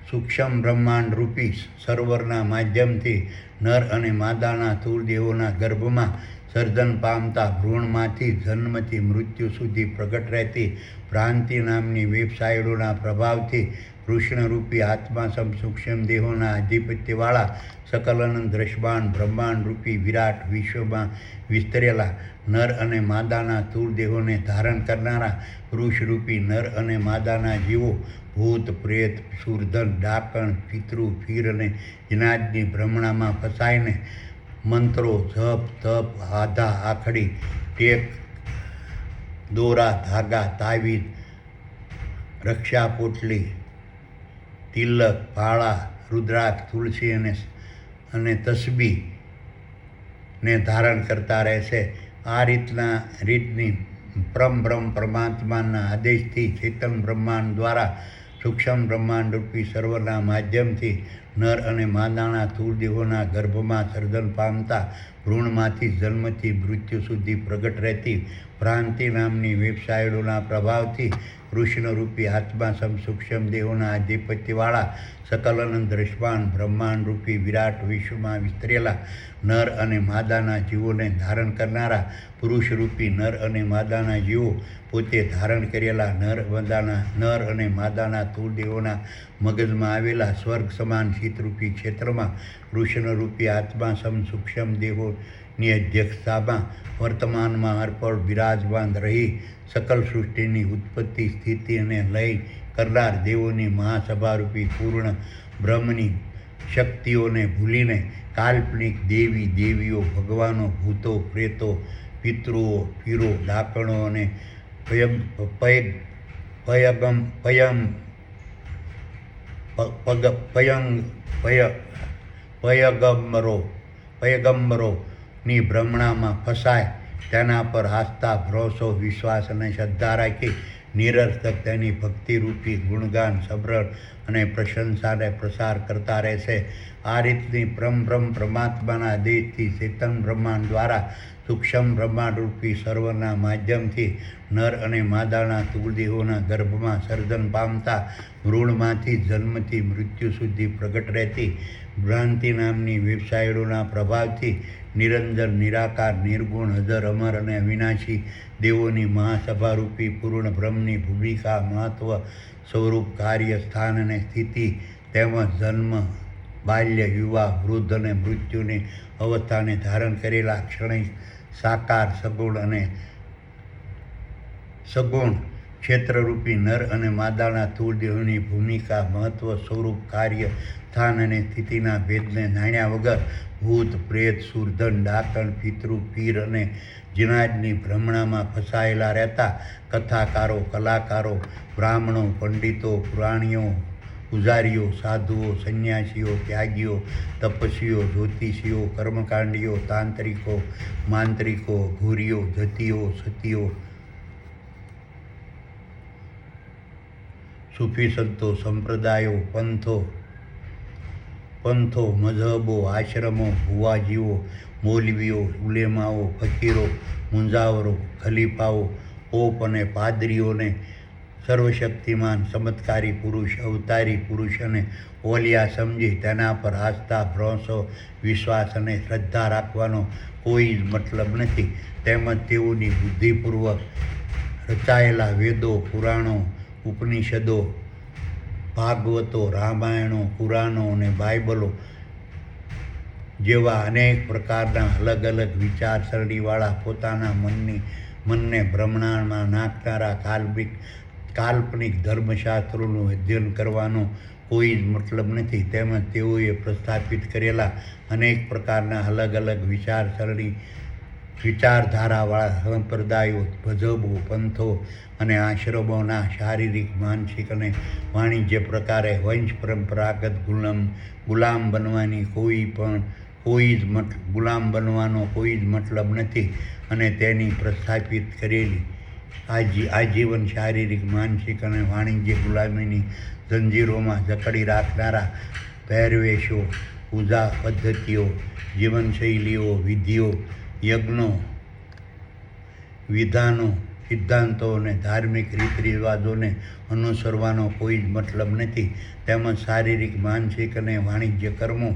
સૂક્ષ્મ બ્રહ્માંડ રૂપી સર્વરના માધ્યમથી નર અને માદાના સ્થૂળ દેહોના ગર્ભમાં સર્જન પામતા ભ્રૂણમાંથી જન્મથી મૃત્યુ સુધી પ્રગટ રહેતી ભ્રાંતિ નામની વેબસાઇટોના પ્રભાવથી કૃષ્ણરૂપી આત્મા સૂક્ષ્મ દેહોના આધિપત્યવાળા સકલનંદ દ્રશ્યમાન બ્રહ્માંડરૂપી વિરાટ વિશ્વમાં વિસ્તરેલા નર અને માદાના સ્થૂળ દેહોને ધારણ કરનારા પુરુષરૂપી નર અને માદાના જીવો ભૂત પ્રેત સુરધન ડાકણ પિતૃ ફીર અને જીનાદની ભ્રમણામાં ફસાઈને મંત્રો જપ તપ આધા આખડી ટેક દોરા ધાગા તાવીજ રક્ષા પોટલી તિલક ભાળા રુદ્રાક્ષ તુલસી અને તસબીને ધારણ કરતા રહેશે. આ રીતની બ્રહ્મ પરમાત્માના આદેશથી ચેતન બ્રહ્માંડ દ્વારા સૂક્ષ્મ બ્રહ્માંડરૂપી સર્વના માધ્યમથી નર અને માદાના સ્થૂળ દેહોના ગર્ભમાં સર્જન પામતા ભ્રૂણમાંથી જન્મથી મૃત્યુ સુધી પ્રગટ રહેતી ભ્રાંતિ નામની વેબસાઇટોના પ્રભાવથી કૃષ્ણરૂપી આત્મા સૂક્ષ્મ દેહોના આધિપત્યવાળા સકલનંદ દ્રશ્યમાન બ્રહ્માંડરૂપી વિરાટ વિશ્વમાં વિસ્તરેલા નર અને માદાના જીવોને ધારણ કરનારા પુરુષરૂપી નર અને માદાના જીવો પોતે ધારણ કરેલા નર અને માદાના સ્થૂળ દેહોના મગજમાં આવેલા સ્વર્ગ સમાન શીતરૂપી ક્ષેત્રમાં કૃષ્ણરૂપી આત્મા સૂક્ષ્મ દેહોની અધ્યક્ષતામાં વર્તમાનમાં અર્પણ બિરાજમાન રહી સકલ સૃષ્ટિની ઉત્પત્તિ સ્થિતિ અને લય કરનાર દેવોની મહાસભારૂપી પૂર્ણ બ્રહ્મની શક્તિઓને ભૂલીને કાલ્પનિક દેવી દેવીઓ, ભગવાનો, ભૂતો, પ્રેતો, પિતૃઓ, પીરો, ડાકણો અને પયગંબરોની ભ્રમણામાં ફસાય તેના પર આસ્થા, ભરોસો, વિશ્વાસ અને શ્રદ્ધા રાખી નિરર્થક તેની ભક્તિરૂપી ગુણગાન, સમરણ અને પ્રશંસાને પ્રસાર કરતા રહેશે. આ રીતની પરબ્રહ્મ પરમાત્માના આદેશથી ચેતન બ્રહ્માંડ દ્વારા સૂક્ષ્મ બ્રહ્માંડરૂપી સર્વના માધ્યમથી નર અને માદાના તુલદેહોના ગર્ભમાં સર્જન પામતા ભ્રૂણમાંથી જન્મથી મૃત્યુ સુધી પ્રગટ રહેતી ભ્રાંતિ નામની વેબસાઇટોના પ્રભાવથી નિરંજન, નિરાકાર, નિર્ગુણ, અજર, અમર અને અવિનાશી દેવોની મહાસભારૂપી પૂર્ણ બ્રહ્મની ભૂમિકા, મહત્વ, સ્વરૂપ, કાર્ય, સ્થાન અને સ્થિતિ તેમજ જન્મ, બાલ્ય, યુવા, વૃદ્ધ અને મૃત્યુની અવસ્થાને ધારણ કરેલા ક્ષણિક, સાકાર, સગુણ ક્ષેત્રરૂપી નર અને માદાના સ્થૂળદેહોની ભૂમિકા, મહત્વ, સ્વરૂપ, કાર્ય, સ્થાન અને સ્થિતિના ભેદને જાણ્યા વગર ભૂત, પ્રેત, સુરધન, ડાકણ, પિતૃ, પીર અને જિનાજની ભ્રમણામાં ફસાયેલા રહેતા કથાકારો, કલાકારો, બ્રાહ્મણો, પંડિતો, પુરાણીઓ, પૂજારીઓ, સાધુઓ, સંન્યાસીઓ, ત્યાગીઓ, તપસ્વીઓ, જ્યોતિષીઓ, કર્મકાંડીઓ, તાંત્રિકો, માંત્રિકો, ઘોરીઓ, જતીઓ, સતીઓ, સૂફી સંતો, સંપ્રદાયો, પંથો, મઝહબો, આશ્રમો, ભુવાજીઓ, મૌલવીઓ, ઉલેમાઓ, ફકીરો, મુંજાવરો, ખલીફાઓ, પોપ અને પાદરીઓને સર્વશક્તિમાન ચમત્કારી પુરુષ, અવતારી પુરુષ અને ઓલિયા સમજી તેના પર આસ્થા, ભરોસો, વિશ્વાસ અને શ્રદ્ધા રાખવાનો કોઈ જ મતલબ નથી. તેમજ તેઓની બુદ્ધિપૂર્વક રચાયેલા વેદો, પુરાણો, ઉપનિષદો, ભાગવતો, રામાયણો, પુરાણો અને બાઇબલો જેવા અનેક પ્રકારના અલગ અલગ વિચારસરણીવાળા પોતાના મનને ભ્રમણામાં નાખનારા કાલ્પનિક ધર્મશાસ્ત્રોનું અધ્યયન કરવાનો કોઈ જ મતલબ નથી. તેમજ તેઓએ પ્રસ્થાપિત કરેલા અનેક પ્રકારના અલગ અલગ વિચારધારાવાળા સંપ્રદાયો, મઝહબો, પંથો અને આશ્રમોના શારીરિક, માનસિક અને વાણિજ્ય પ્રકારે વંશ પરંપરાગત ગુલામ બનવાનો કોઈ જ મતલબ નથી અને તેની પ્રસ્થાપિત કરેલી આજીવન શારીરિક, માનસિક અને વાણિજ્ય ગુલામીની જંજીરોમાં જકડી રાખનારા પહેરવેશો, પૂજા પદ્ધતિઓ, જીવનશૈલીઓ, વિધિઓ, યજ્ઞો, વિધાનો, સિદ્ધાંતો અને ધાર્મિક રીતરિવાજોને અનુસરવાનો કોઈ જ મતલબ નથી. તેમજ શારીરિક, માનસિક અને વાણિજ્ય કર્મો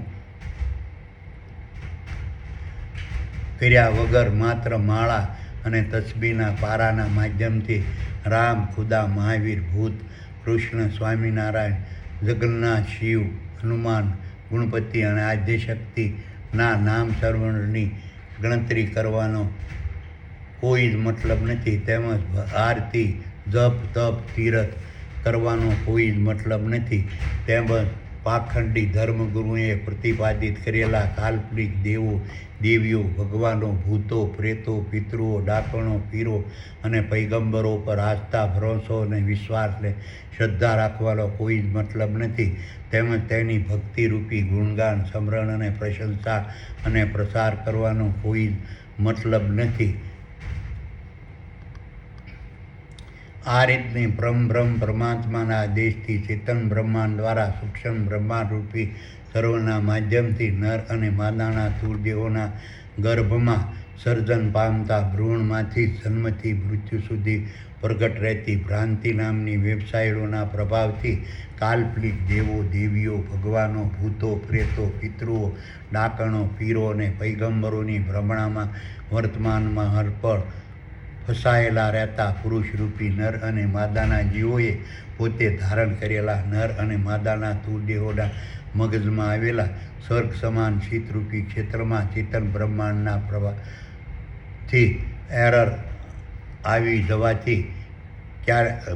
કર્યા વગર માત્ર માળા અને તસ્બીહના પારાના માધ્યમથી રામ, ખુદા, મહાવીર, ભૂત, કૃષ્ણ, સ્વામિનારાયણ, જગન્નાથ, શિવ, હનુમાન, ગણપતિ અને આદ્યશક્તિના નામ સર્વણની ગણતરી કરવાનો કોઈ જ મતલબ નથી. તેમજ આરતી, જપ, તપ, તીરથ કરવાનો કોઈ જ મતલબ નથી. તેમજ પાખંડી ધર્મગુરુએ પ્રતિપાદિત કરેલા કાલ્પનિક દેવો, દેવીઓ, ભગવાનો, ભૂતો, પ્રેતો, પિતૃઓ, ડાકણો, પીરો અને પૈગંબરો પર આસ્થા, ભરોસો અને વિશ્વાસને શ્રદ્ધા રાખવાનો કોઈ જ મતલબ નથી. તેમજ તેની ભક્તિરૂપી ગુણગાન, સમરણ અને પ્રશંસા અને પ્રસાર કરવાનો કોઈ જ મતલબ નથી. આ રીતની પરબ્રહ્મ પરમાત્માના આદેશથી ચેતન બ્રહ્માંડ દ્વારા સૂક્ષ્મ બ્રહ્માંડરૂપી સર્વના માધ્યમથી નર અને માદાના સ્થૂળદેહોના ગર્ભમાં સર્જન પામતા ભ્રૂણમાંથી જન્મથી મૃત્યુ સુધી પ્રગટ રહેતી ભ્રાંતિ નામની વેબસાઇટોના પ્રભાવથી કાલ્પનિક દેવો, દેવીઓ, ભગવાનો, ભૂતો, પ્રેતો, પિતૃઓ, ડાકણો, પીરો અને પૈગંબરોની ભ્રમણામાં વર્તમાનમાં હરપળ ફસાયેલા રહેતા પુરુષરૂપી નર અને માદાના જીવોએ પોતે ધારણ કરેલા નર અને માદાના સ્થૂળદેહોના મગજમાં આવેલા સ્વર્ગ સમાન શીતરૂપી ક્ષેત્રમાં ચેતન બ્રહ્માંડના પ્રભાવથી એરર આવી જવાથી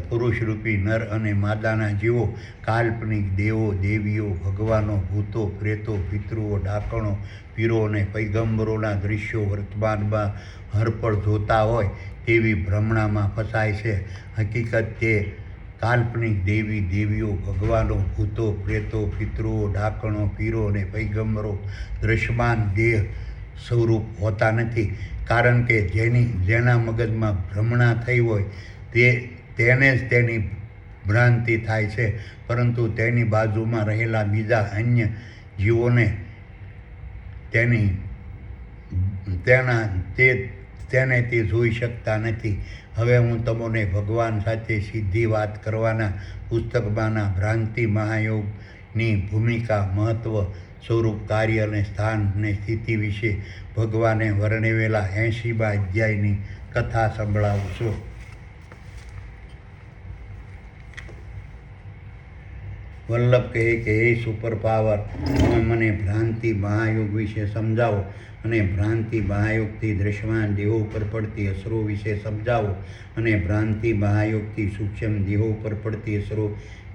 પુરુષરૂપી નર અને માદાના જીવો કાલ્પનિક દેવો દેવીઓ ભગવાનો ભૂતો પ્રેતો પિતૃઓ ડાકણો પીરો અને પૈગંબરોના દૃશ્યો વર્તમાનમાં હરપળ જોતા હોય તેવી ભ્રમણામાં ફસાય છે. હકીકત તે કાલ્પનિક દેવી દેવીઓ ભગવાનો ભૂતો પ્રેતો પિતૃઓ ડાકણો પીરો અને પૈગંબરો દ્રશ્યમાન દેહ સ્વરૂપ હોતા નથી. કારણ કે જેના મગજમાં ભ્રમણા થઈ હોય તેને જ તેની ભ્રાંતિ થાય છે, પરંતુ તેની બાજુમાં રહેલા બીજા અન્ય જીવોને તેને તે જોઈ શકતા નથી. હવે હું તમને ભગવાન સાથે સીધી વાત કરવાના પુસ્તકમાંના ભ્રાંતિ મહાયોગની ભૂમિકા, મહત્વ, સ્વરૂપ, કાર્ય અને સ્થાન અને સ્થિતિ વિશે ભગવાને વર્ણવેલા 80મા અધ્યાયની કથા સંભળાવું છું. વલ્લભ કહે કે હે સુપર પાવર, તમે મને ભ્રાંતિ મહાયોગ વિશે સમજાવો અને ભ્રાંતિ મહાયોગથી દ્રશ્યમાન દેહો પર પડતી અસરો વિશે સમજાવો અને ભ્રાંતિ મહાયોગથી સૂક્ષ્મ દેહો પર પડતી અસરો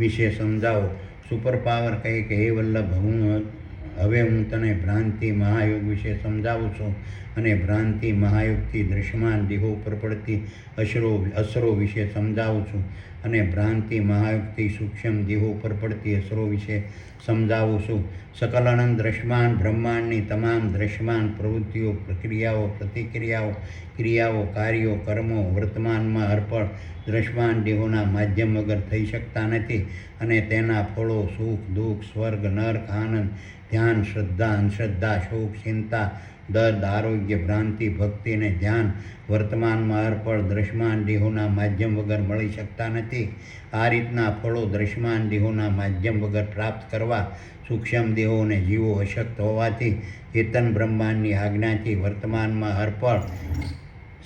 વિશે સમજાવો. સુપર પાવર કહે કે હે વલ્લભ, હવે હું તને ભ્રાંતિ મહાયોગ વિશે સમજાવું છું અને ભ્રાંતિ મહાયોગથી દ્રશ્યમાન દેહો પર પડતી અસરો વિશે સમજાવું છું અને ભ્રાંતિ મહાયોગથી સૂક્ષ્મ દેહો પર પડતી અસરો વિશે સમજાવું છું. સકલ અનંત દ્રશ્યમાન બ્રહ્માંડની તમામ દ્રશ્યમાન પ્રવૃત્તિઓ, પ્રક્રિયાઓ, પ્રતિક્રિયાઓ, ક્રિયાઓ, કાર્યો, કર્મો વર્તમાનમાં અર્પણ દ્રશ્યમાન દેહોના માધ્યમ વગર થઈ શકતા નથી અને તેના ફળો સુખ દુઃખ, સ્વર્ગ નરક, આનંદ, ધ્યાન, શ્રદ્ધા, અંધશ્રદ્ધા, શોક, ચિંતા, દર્દ, આરોગ્ય, ભ્રાંતિ, ભક્તિ અને ધ્યાન વર્તમાનમાં અર્પણ દ્રશ્યમાન દેહોના માધ્યમ વગર મળી શકતા નથી. આ રીતના ફળો દ્રશ્યમાન દેહોના માધ્યમ વગર પ્રાપ્ત કરવા સૂક્ષ્મ દેહો અને જીવો અશક્ત હોવાથી ચેતન બ્રહ્માંડની આજ્ઞાથી વર્તમાનમાં અર્પણ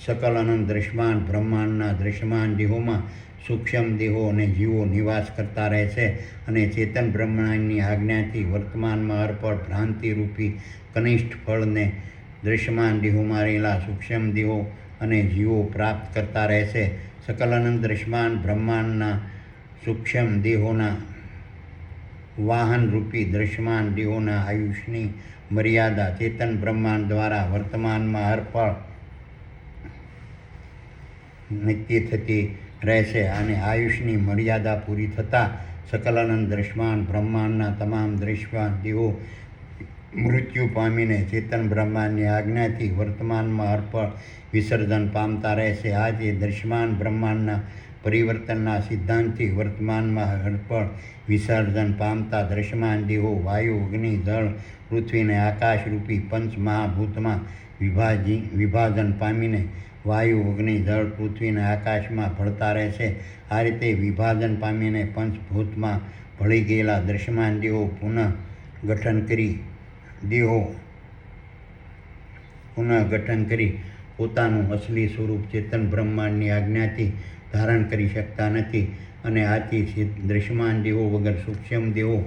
સકલ અનંત દ્રશ્યમાન બ્રહ્માંડના દ્રશ્યમાન દેહોમાં સૂક્ષ્મ દેહો અને જીવો નિવાસ કરતા રહે છે અને ચેતન બ્રહ્માંડની આજ્ઞાથી વર્તમાનમાં અર્પણ ભ્રાંતિરૂપી કનિષ્ઠ ફળને દ્રશ્યમાન દેહોમાં રહેલા સૂક્ષ્મ દેહો અને જીવો પ્રાપ્ત કરતા રહે છે. સકલ અનંત દ્રશ્યમાન બ્રહ્માંડના સૂક્ષ્મ દેહોના વાહનરૂપી દ્રશ્યમાન દેહોના આયુષ્યની મર્યાદા ચેતન બ્રહ્માંડ દ્વારા વર્તમાનમાં અર્પણ નક્કી થતી રહેશે અને આયુષ્યની મર્યાદા પૂરી થતાં સકલ અનંત દ્રશ્યમાન બ્રહ્માંડના તમામ દ્રશ્યમાન દેહો મૃત્યુ પામીને ચેતન બ્રહ્માંડની આજ્ઞાથી વર્તમાનમાં અર્પણ વિસર્જન પામતા રહેશે. આજે દ્રશ્યમાન બ્રહ્માંડના પરિવર્તનના સિદ્ધાંતથી વર્તમાનમાં અર્પણ વિસર્જન પામતા દ્રશ્યમાન દેહો વાયુ, અગ્નિ, જળ, પૃથ્વી અને આકાશરૂપી પંચ મહાભૂતમાં વિભાજન પામીને વાયુ, અગ્નિ, જળ, પૃથ્વી અને આકાશમાં ભળતા રહેશે. આ રીતે વિભાજન પામીને પંચભૂતમાં ભળી ગયેલા દ્રશ્યમાન દેહો પુનઃગઠન કરી પોતાનું અસલી સ્વરૂપ ચેતન બ્રહ્માંડની આજ્ઞાથી ધારણ કરી શકતા નથી અને આથી દ્રશ્યમાન દેહો વગર સૂક્ષ્મ દેહો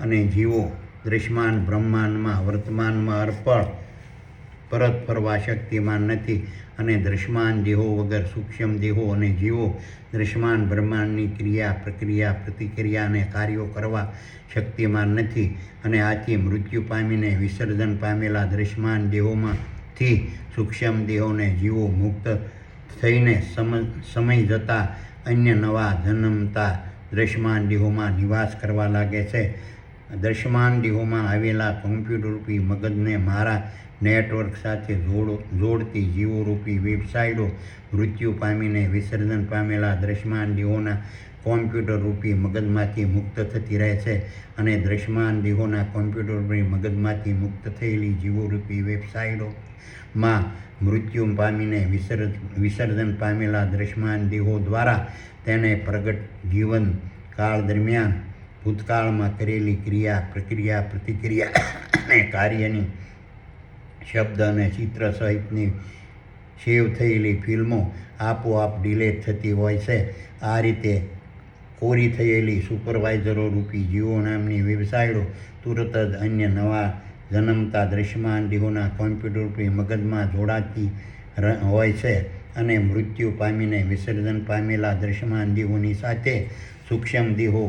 અને જીવો દ્રશ્યમાન બ્રહ્માંડમાં વર્તમાનમાં અર્પણ પરત ફરવા શક્તિમાન નથી અને દ્રશ્યમાન દેહો વગર સૂક્ષ્મ દેહો અને જીવો દ્રશ્યમાન બ્રહ્માંડની ક્રિયા, પ્રક્રિયા, પ્રતિક્રિયા અને કાર્યો કરવા શક્તિમાન નથી અને આથી મૃત્યુ પામીને વિસર્જન પામેલા દ્રશ્યમાન દેહોમાંથી સૂક્ષ્મ દેહોને જીવો મુક્ત થઈને સમય જતાં અન્ય નવા જન્મતા દ્રશ્યમાન દેહોમાં નિવાસ કરવા લાગે છે. દ્રશ્યમાન દેહોમાં આવેલા કોમ્પ્યુટરરૂપી મગજને મારા નેટવર્ક સાથે જોડતી જીવોરૂપી વેબસાઇટો મૃત્યુ પામીને વિસર્જન પામેલા દ્રશ્યમાન દેહોના કોમ્પ્યુટરરૂપી મગજમાંથી મુક્ત થતી રહે છે અને દ્રશ્યમાન દેહોના કોમ્પ્યુટરરૂપી મગજમાંથી મુક્ત થયેલી જીવોરૂપી વેબસાઇટોમાં મૃત્યુ પામીને વિસર્જન પામેલા દ્રશ્યમાન દેહો દ્વારા તેને પ્રગટ જીવન કાળ દરમિયાન ભૂતકાળમાં કરેલી ક્રિયા, પ્રક્રિયા, પ્રતિક્રિયા અને કાર્યની શબ્દ અને ચિત્ર સહિતની સેવ થયેલી ફિલ્મો આપોઆપ ડિલીટ થતી હોય છે. આ રીતે કોરી થયેલી સુપરવાઇઝરો રૂપી જીવો નામની વેબસાઇટો તુરત જ અન્ય નવા જન્મતા દ્રશ્યમાન દેહોના કોમ્પ્યુટર રૂપી મગજમાં જોડાતી હોય છે અને મૃત્યુ પામીને વિસર્જન પામેલા દ્રશ્યમાન દેહોની સાથે સૂક્ષ્મ દેહો,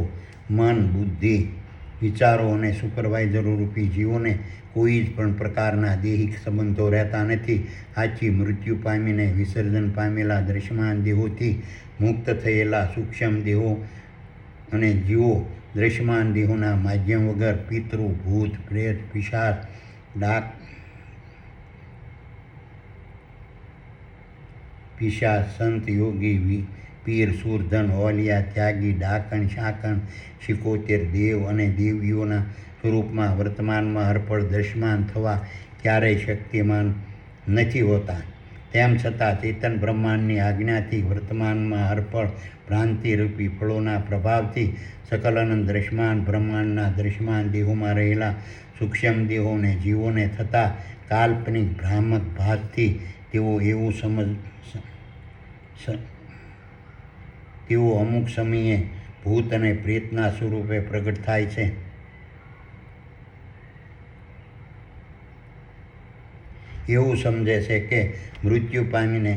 મન, બુદ્ધિ, વિચારો અને સુપરવાઇઝરો રૂપી જીવોને કોઈ જ પણ પ્રકારના દૈહિક સંબંધો રહેતા નથી. આથી મૃત્યુ પામીને વિસર્જન પામેલા દ્રશ્યમાન દેહોથી મુક્ત થયેલા સૂક્ષ્મ દેહો અને જીવો દ્રશ્યમાન દેહોના માધ્યમ વગર પિતૃ, ભૂત, પ્રેત, પિશાચ, ડાક, સંત, યોગી, પીર, શૂરધન, ઓલિયા, ત્યાગી, ડાકણ, શાકણ, શિકોતેર દેવ અને દેવીઓના સ્વરૂપમાં વર્તમાનમાં હરપળ દ્રશ્યમાન થવા ક્યારેય શક્તિમાન નથી હોતા. તેમ છતાં ચેતન બ્રહ્માંડની આજ્ઞાથી વર્તમાનમાં હરપળ ભ્રાંતિરૂપી ફળોના પ્રભાવથી સકલ દ્રશ્યમાન બ્રહ્માંડના દ્રશ્યમાન દેહોમાં રહેલા સૂક્ષ્મ દેહો અને જીવોને થતા કાલ્પનિક ભ્રામક ભાસથી તેઓ અમુક સમયે ભૂત અને પ્રેતના સ્વરૂપે પ્રગટ થાય છે. એવું સમજે છે કે મૃત્યુ પામીને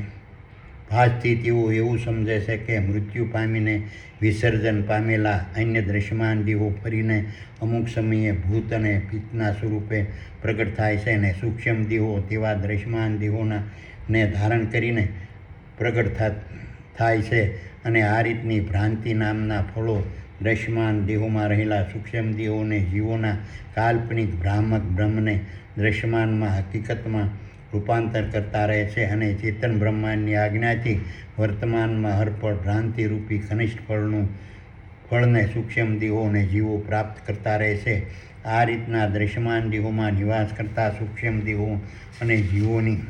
ભાસથી તેઓ એવું સમજે છે કે મૃત્યુ પામીને વિસર્જન પામેલા અન્ય દ્રશ્યમાન દેહો ફરીને અમુક સમયે ભૂત અને પિત્તના સ્વરૂપે પ્રગટ થાય છે અને સૂક્ષ્મ દેહો તેવા દ્રશ્યમાન દેહોના ને ધારણ કરીને પ્રગટ થાય છે અને આ રીતની ભ્રાંતિ નામના ફળો દ્રશ્યમાન દેહોમાં રહેલા સૂક્ષ્મ દેહો અને જીવોના કાલ્પનિક ભ્રામક બ્રહ્મને દ્રશ્યમાનમાં હકીકતમાં રૂપાંતર કરતા રહે છે અને ચેતન બ્રહ્માંડની આજ્ઞાથી વર્તમાનમાં હરપળ ભ્રાંતિરૂપી કનિષ્ઠ ફળને સૂક્ષ્મ દેહો અને જીવો પ્રાપ્ત કરતા રહે છે. આ રીતના દ્રશ્યમાન દેહોમાં નિવાસ કરતા સૂક્ષ્મ દેહો અને જીવોની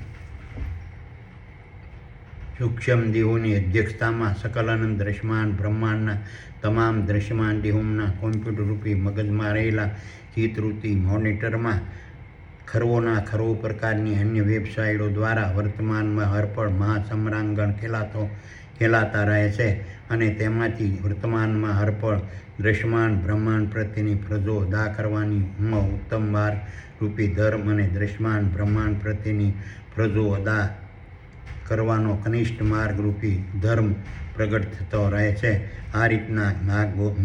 અધ્યક્ષતામાં સકલ દ્રશ્યમાન બ્રહ્માંડના તમામ દ્રશ્યમાન દેહોના કોમ્પ્યુટરરૂપી મગજમાં રહેલા ચિત્તવૃત્તિ મોનિટરમાં ખરો પ્રકારની અન્ય વેબસાઇટો દ્વારા વર્તમાનમાં હરપળ મહાસમ્રાંગણ ખેલાતા રહે છે અને તેમાંથી વર્તમાનમાં હરપળ દ્રશ્યમાન બ્રહ્માંડ પ્રત્યેની ફરજો અદા કરવાની ઉત્તમ માર્ગ રૂપી ધર્મ અને દ્રશ્યમાન બ્રહ્માંડ પ્રત્યેની ફરજો અદા કરવાનો કનિષ્ઠ માર્ગ રૂપી ધર્મ પ્રગટ થતો રહે છે. આ રીતના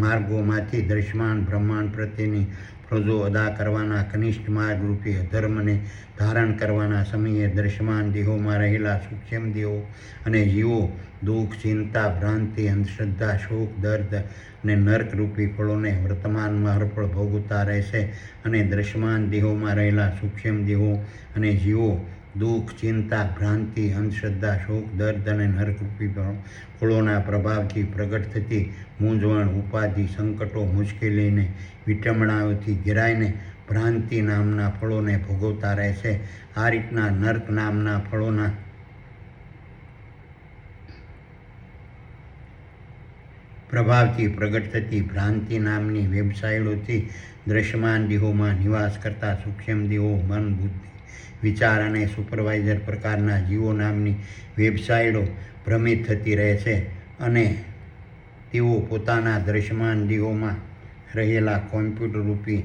માર્ગોમાંથી દ્રશ્યમાન બ્રહ્માંડ પ્રત્યેની ફરજો અદા કરવાના કનિષ્ઠ માર્ગ રૂપી અધર્મને ધારણ કરવાના સમયે દ્રશ્યમાન દેહોમાં રહેલા સૂક્ષ્મ દેહો અને જીવો દુઃખ, ચિંતા, ભ્રાંતિ, અંધશ્રદ્ધા, શોક, દર્દ અને નર્ક રૂપી ફળોને વર્તમાનમાં હરપળ ભોગવતા રહેશે અને દ્રશ્યમાન દેહોમાં રહેલા સૂક્ષ્મ દેહો અને જીવો દુઃખ, ચિંતા, ભ્રાંતિ, અંધશ્રદ્ધા, શોક, દર્દ અને નરકરૂપી ફળોના પ્રભાવથી પ્રગટ થતી મૂંઝવણ, ઉપાધિ, સંકટો, મુશ્કેલીને વિટંબણાઓથી ઘેરાઈને ભ્રાંતિ નામના ફળોને ભોગવતા રહે છે. આ રીતના નર્ક નામના ફળોના પ્રભાવથી પ્રગટ થતી ભ્રાંતિ નામની વેબસાઇટોથી દ્રશ્યમાન દેહોમાં નિવાસ કરતા સૂક્ષ્મ દેહો, મન, બુદ્ધિ, વિચાર અને સુપરવાઇઝર પ્રકારના જીવો નામની વેબસાઇટો ભ્રમિત થતી રહે છે અને તેઓ પોતાના દ્રશ્યમાન દેહોમાં રહેલા કોમ્પ્યુટર રૂપી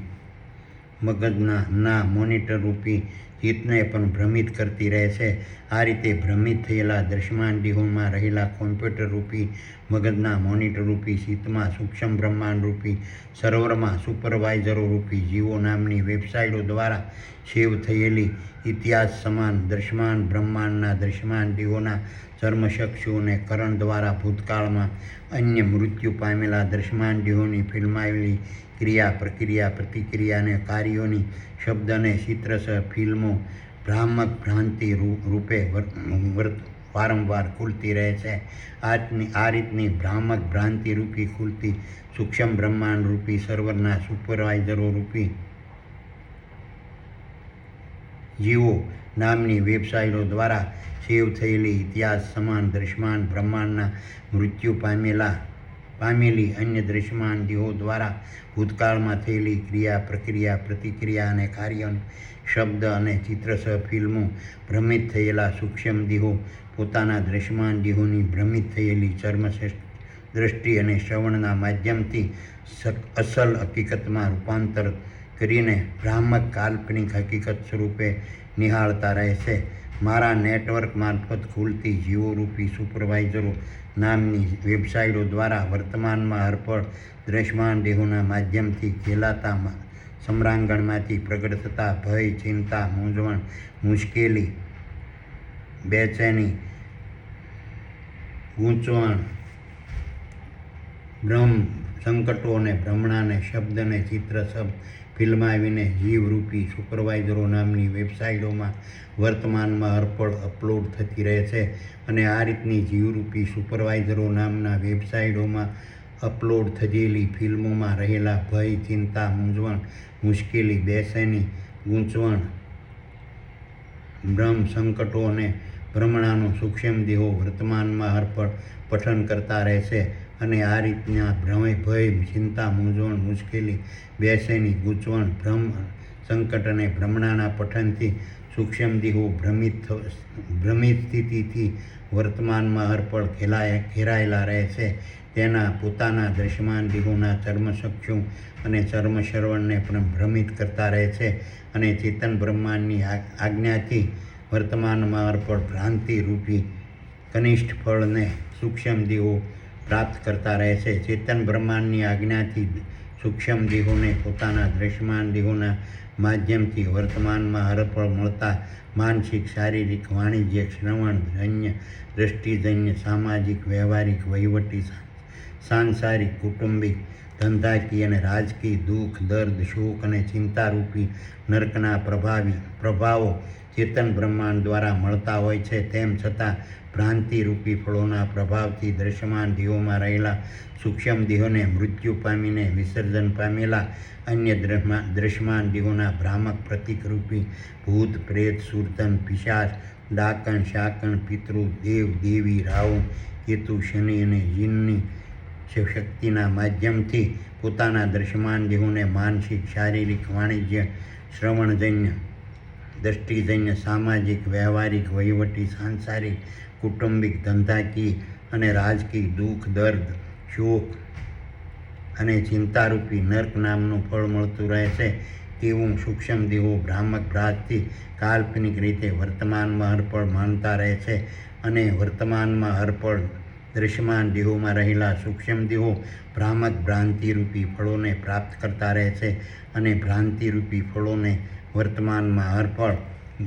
મગજના મોનિટર રૂપી ચિત્તને પણ ભ્રમિત કરતી રહે છે. આ રીતે ભ્રમિત થયેલા દ્રશ્યમાન દેહોમાં રહેલા કોમ્પ્યુટર રૂપી મગજના મોનિટર રૂપી ચિત્તમાં સૂક્ષ્મ બ્રહ્માંડ રૂપી સર્વરમાં સુપરવાઇઝરો રૂપી જીવો નામની વેબસાઇટો દ્વારા સેવ થયેલી ઇતિહાસ સમાન દ્રશ્યમાન બ્રહ્માંડના દ્રશ્યમાન દેહોના ચર્મચક્ષુ અને કરણ દ્વારા ભૂતકાળમાં અન્ય મૃત્યુ પામેલા દ્રશ્યમાન દેહોની ફિલ્માયેલી ક્રિયા, પ્રક્રિયા, પ્રતિક્રિયા અને કાર્યોની શબ્દ અને ચિત્રસહ ફિલ્મો ભ્રામક ભ્રાંતિ રૂપે વારંવાર ખુલતી રહે છે. આ રીતની ભ્રામક ભ્રાંતિ રૂપી ખુલતી સૂક્ષ્મ બ્રહ્માંડ રૂપી સર્વરના સુપરવાઇઝરો રૂપી જીવો નામની વેબસાઇટો દ્વારા સેવ થયેલી ઇતિહાસ સમાન દ્રશ્યમાન બ્રહ્માંડના મૃત્યુ પામેલી અન્ય દ્રશ્યમાન દેહો દ્વારા ભૂતકાળમાં થયેલી ક્રિયા, પ્રક્રિયા, પ્રતિક્રિયા અને કાર્યોની શબ્દ અને ચિત્રસહ ફિલ્મો ભ્રમિત થયેલા સૂક્ષ્મ દેહો પોતાના દ્રશ્યમાન દેહોની ભ્રમિત થયેલી ચર્મ દ્રષ્ટિ અને શ્રવણના માધ્યમથી અસલ હકીકતમાં રૂપાંતર કરીને ભ્રામક કાલ્પનિક હકીકત સ્વરૂપે નિહાળતા રહે છે. મારા નેટવર્ક મારફત ખુલતી જીઓરૂપી સુપરવાઇઝરો નામની વેબસાઇટો દ્વારા વર્તમાનમાં હરપળ દ્રશ્યમાન દેહોના માધ્યમથી ખેલાતા સમરાંગણમાંથી પ્રગટ થતા ભય, ચિંતા, મૂંઝવણ, મુશ્કેલી, બેચેની, ગૂંચવણ, ભ્રમ, સંકટો અને ભ્રમણાને શબ્દને ચિત્ર ફિલ્માવીને જીવરૂપી સુપરવાઇઝરો નામની વેબસાઇટોમાં વર્તમાનમાં હરપળ અપલોડ થતી રહે છે. અને આ રીતની જીવરૂપી સુપરવાઇઝરો નામના વેબસાઇટોમાં અપલોડ થયેલી ફિલ્મોમાં રહેલા ભય, ચિંતા, મૂંઝવણ, મુશ્કેલી, બેચેની, ગૂંચવણ, ભ્રમ, સંકટો અને ભ્રમણાનો સૂક્ષ્મ દેહો વર્તમાનમાં હરપળ પઠન કરતા રહેશે. અને આ રીતના ભય, ચિંતા, મૂંઝવણ, મુશ્કેલી, બેચેની, ગૂંચવણ, ભ્રમ, સંકટ અને ભ્રમણાના પઠનથી સૂક્ષ્મ દેહો ભ્રમિત સ્થિતિથી વર્તમાનમાં હરપળ ઘેરાયેલા રહે છે. તેના પોતાના દ્રશ્યમાન દેહોના ચર્મચક્ષુ અને ચર્મશ્રવણને પણ ભ્રમિત કરતા રહે છે. અને ચેતન બ્રહ્માંડની આજ્ઞાથી વર્તમાનમાં હરપળ ભ્રાંતિરૂપી કનિષ્ઠ ફળને સૂક્ષ્મ દેહો પ્રાપ્ત કરતા રહે છે. ચેતન બ્રહ્માંડની આજ્ઞાથી સૂક્ષ્મ દેહોને પોતાના દ્રશ્યમાન દેહોના માધ્યમથી વર્તમાનમાં હરપળ મળતા માનસિક, શારીરિક, વાણિજ્ય, શ્રવણજન્ય, દ્રષ્ટિજન્ય, સામાજિક, વ્યવહારિક, વહીવટી, સાંસારિક, કૌટુંબિક, ધંધાકીય અને રાજકીય દુઃખ, દર્દ, શોક અને ચિંતારૂપી નરકના પ્રભાવો ચેતન બ્રહ્માંડ દ્વારા મળતા હોય છે. તેમ છતાં ભ્રાંતિરૂપી ફળોના પ્રભાવથી દ્રશ્યમાન દેહોમાં રહેલા સૂક્ષ્મ દેહોને મૃત્યુ પામીને વિસર્જન પામેલા અન્ય દ્રશ્યમાન દેહોના ભ્રામક પ્રતીકરૂપી ભૂત, પ્રેત, સુરતન, પિશાચ, ડાકણ, શાકણ, પિતૃ, દેવ, દેવી, રાહુ, કેતુ, શનિ અને જીનની શક્તિના માધ્યમથી પોતાના દ્રશ્યમાન દેહોને માનસિક, શારીરિક, વાણિજ્ય, શ્રવણજન્ય, દ્રષ્ટિજન્ય, સામાજિક, વ્યવહારિક, વહીવટી, સાંસારિક, કૌટુંબિક, ધંધાકીય અને રાજકીય દુઃખ, દર્દ, શોક અને ચિંતારૂપી નર્ક નામનું ફળ મળતું રહે છે. તેવું સૂક્ષ્મ દેહો ભ્રામક ભ્રાંતિથી કાલ્પનિક રીતે વર્તમાનમાં હરપળ માનતા રહે છે. અને વર્તમાનમાં હરપળ દ્રશ્યમાન દેહોમાં રહેલા સૂક્ષ્મ દેહો ભ્રામક ભ્રાંતિરૂપી ફળોને પ્રાપ્ત કરતા રહે છે. અને ભ્રાંતિરૂપી ફળોને વર્તમાનમાં હરપળ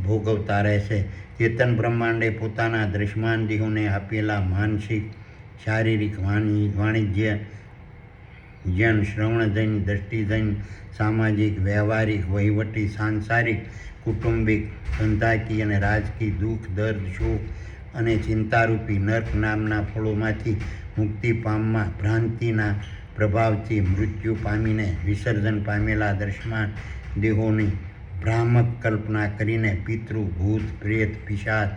ભોગવતા રહે છે. ચેતન બ્રહ્માંડે પોતાના દ્રશ્યમાન દેહોને આપેલા માનસિક, શારીરિક, વાણિજ્ય, શ્રવણજન્ય, દ્રષ્ટિજન્ય, સામાજિક, વ્યવહારિક, વહીવટી, સાંસારિક, કૌટુંબિક, ધંધાકીય અને રાજકીય દુઃખ, દર્દ, શોક અને ચિંતારૂપી નર્ક નામના ફળોમાંથી મુક્તિ પામવા ભ્રાંતિના પ્રભાવથી મૃત્યુ પામીને વિસર્જન પામેલા દ્રશ્યમાન દેહોની ભ્રામક કલ્પના કરીને પિતૃ, ભૂત, પ્રેત, પિશાચ,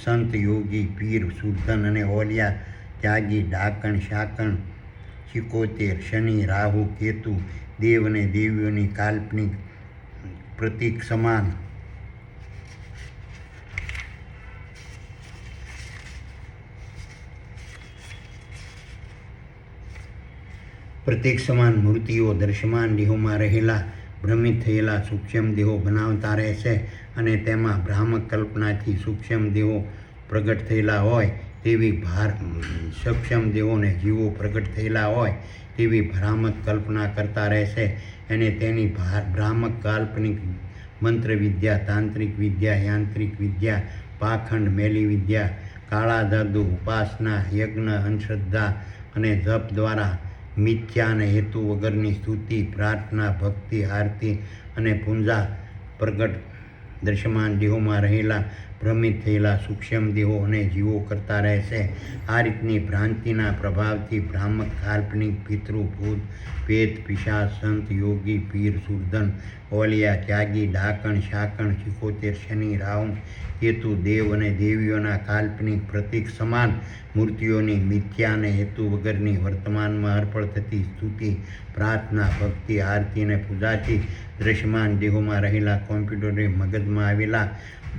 સંત, યોગી, પીર, સુરધન અને ઓલિયા, ત્યાગી, ડાકણ, શાકણ, ચિકોતેર, શનિ, રાહુ, કેતુ, દેવ અને દેવીઓની કાલ્પનિક પ્રતીક સમાન મૂર્તિઓ દ્રશ્યમાન દેહોમાં રહેલા ભ્રમિત થયેલા સૂક્ષ્મ દેહો બનાવતા રહે છે. અને તેમાં ભ્રામક કલ્પનાથી સૂક્ષ્મ દેહો પ્રગટ થયેલા હોય તેવી સૂક્ષ્મ દેહોને જીવો પ્રગટ થયેલા હોય તેવી ભ્રામક કલ્પના કરતા રહે છે. અને તેની ભ્રામક કાલ્પનિક મંત્ર વિદ્યા, તાંત્રિક વિદ્યા, યાંત્રિક વિદ્યા, પાખંડ, મેલી વિદ્યા, કાળા જાદુ, ઉપાસના, યજ્ઞ, અંધશ્રદ્ધા અને જપ દ્વારા મિથ્યા અને હેતુ વગરની સ્તુતિ, પ્રાર્થના, ભક્તિ, આરતી અને પૂજા પ્રગટ દ્રશ્યમાન દેહોમાં રહેલા ભ્રમિત થયેલા સૂક્ષ્મ દેહો અને જીવો કરતા રહે છે. આ રીતની ભ્રાંતિના પ્રભાવથી ભ્રામક કાલ્પનિક પિતૃ, ભૂત, પ્રેત, પિશાચ, સંત, યોગી, પીર, સુરધન, ઓલિયા, ત્યાગી, ડાકણ, શાકણ, ચિકોતેર, શનિ, રાહુ, કેતુ, દેવ અને દેવીઓના કાલ્પનિક પ્રતીક સમાન મૂર્તિઓની મિથ્યા અને હેતુ વગરની વર્તમાનમાં અર્પણ થતી સ્તુતિ, પ્રાર્થના, ભક્તિ, આરતી અને પૂજાથી દ્રશ્યમાન દેહોમાં રહેલા કોમ્પ્યુટરે મગજમાં આવેલા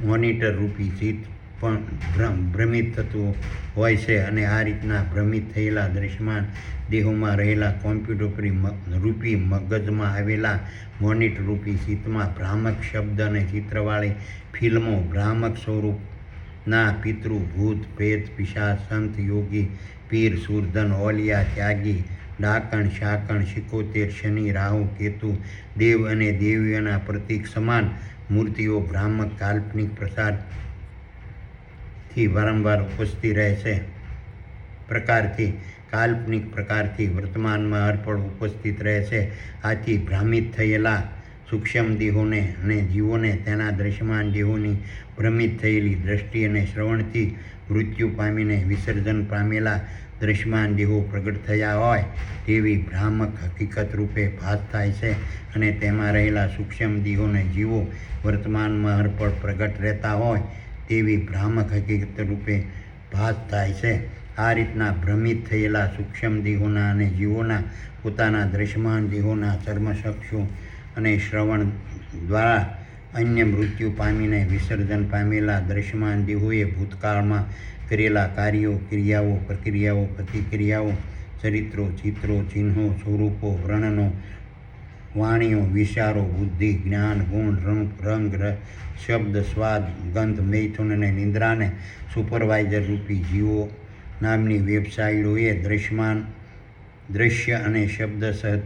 મોનિટર રૂપી ચિત્ત પણ ભ્રમિત થતું હોય છે અને આ રીતના ભ્રમિત થયેલા દ્રશ્યમાન દેહોમાં રહેલા કોમ્પ્યુટર રૂપી મગજમાં આવેલા મોનિટર રૂપી ચિત્તમાં ભ્રામક શબ્દ અને ચિત્રવાળી ફિલ્મો ભ્રામક સ્વરૂપના પિતૃ ભૂત પ્રેત પિશાચ સંત યોગી પીર સુરધન ઓલિયા ત્યાગી ડાકણ શાકણ શિકોતેર શનિ રાહુ કેતુ દેવ અને દેવીઓના પ્રતીક સમાન મૂર્તિઓ ભ્રામક કાલ્પનિક પ્રસારથી વારંવાર ઉપસ્થિત રહે છે કાલ્પનિક પ્રકારથી વર્તમાનમાં અર્પણ ઉપસ્થિત રહે છે. આથી ભ્રમિત થયેલા સૂક્ષ્મ દેહોને અને જીવોને તેના દ્રશ્યમાન દેહોની ભ્રમિત થયેલી દ્રષ્ટિ અને શ્રવણથી મૃત્યુ પામીને વિસર્જન પામેલા દ્રશ્યમાન દેહો પ્રગટ થયા હોય તેવી ભ્રામક હકીકત રૂપે ભાસ થાય છે અને તેમાં રહેલા સૂક્ષ્મ દેહોને જીવો વર્તમાનમાં અર્પણ પ્રગટ રહેતા હોય તેવી ભ્રામક હકીકત રૂપે ભાસ થાય છે. આ રીતના ભ્રમિત થયેલા સૂક્ષ્મ દેહોના અને જીવોના પોતાના દ્રશ્યમાન દેહોના ચર્મચક્ષુ અને શ્રવણ દ્વારા અન્ય મૃત્યુ પામીને વિસર્જન પામેલા દ્રશ્યમાન દેહોએ ભૂતકાળમાં કરેલા કાર્યો ક્રિયાઓ પ્રક્રિયાઓ પ્રતિક્રિયાઓ ચરિત્રો ચિત્રો ચિહ્નો સ્વરૂપો વર્ણનો વાણીઓ વિચારો બુદ્ધિ જ્ઞાન ગુણ રંગ શબ્દ સ્વાદ ગંધ મૈથુન અને નિંદ્રાને સુપરવાઇઝર રૂપી જીવો નામની વેબસાઇટોએ દ્રશ્ય અને શબ્દ સહિત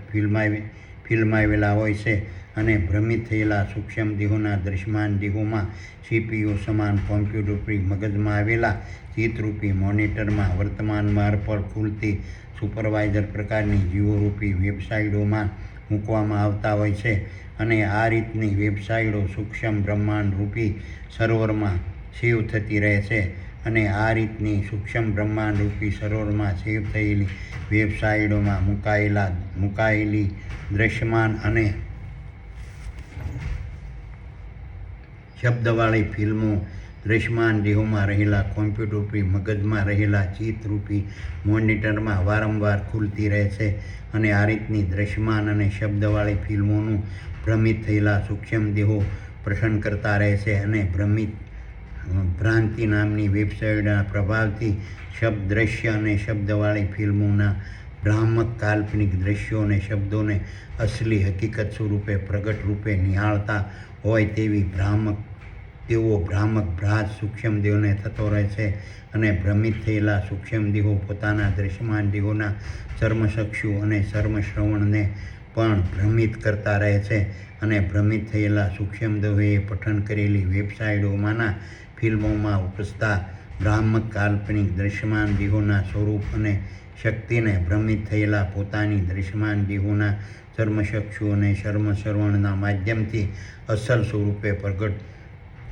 ફિલ્માવેલા હોય છે અને ભ્રમિત થયેલા સૂક્ષ્મ દેહોના દ્રશ્યમાન દેહોમાં સીપીયુ સમાન કોમ્પ્યુટર મગજમાં આવેલા ચિત્તરૂપી મોનિટરમાં વર્તમાનમાં અર્પણ ખુલતી સુપરવાઇઝર પ્રકારની જીવોરૂપી વેબસાઇટોમાં મૂકવામાં આવતા હોય છે અને આ રીતની વેબસાઇટો સૂક્ષ્મ બ્રહ્માંડ રૂપી સરોવરમાં સેવ થતી રહે છે અને આ રીતની સૂક્ષ્મ બ્રહ્માંડ રૂપી સરોવરમાં સેવ થયેલી વેબસાઇટોમાં મુકાયેલી દ્રશ્યમાન અને શબ્દવાળી ફિલ્મો દ્રશ્યમાન દેહોમાં રહેલા કોમ્પ્યુટર મગજમાં રહેલા ચિત્તરૂપી મોનિટરમાં વારંવાર ખુલતી રહે છે અને આ રીતની દ્રશ્યમાન અને શબ્દવાળી ફિલ્મોનું ભ્રમિત થયેલા સૂક્ષ્મ દેહો પ્રસન્ન કરતા રહે છે અને ભ્રાંતિ નામની વેબસાઇટના પ્રભાવથી દ્રશ્ય અને શબ્દવાળી ફિલ્મોના ભ્રામક કાલ્પનિક દ્રશ્યો અને શબ્દોને અસલી હકીકત સ્વરૂપે પ્રગટ રૂપે નિહાળતા હોય તેવો ભ્રામક ભ્રાત સૂક્ષ્મ દેહોને થતો રહે છે અને ભ્રમિત થયેલા સૂક્ષ્મ દેહો પોતાના દ્રશ્યમાન દેહોના ચર્મચક્ષુ અને ચર્મશ્રવણને પણ ભ્રમિત કરતા રહે છે અને ભ્રમિત થયેલા સૂક્ષ્મ દેહોએ પઠન કરેલી વેબસાઇટોમાંના ફિલ્મોમાં ઉપજતા ભ્રામક કાલ્પનિક દ્રશ્યમાન દેહોના સ્વરૂપ અને શક્તિને ભ્રમિત થયેલા પોતાની દ્રશ્યમાન દેહોના ચર્મચક્ષુ અને ચર્મશ્રવણના માધ્યમથી અસલ સ્વરૂપે પ્રગટ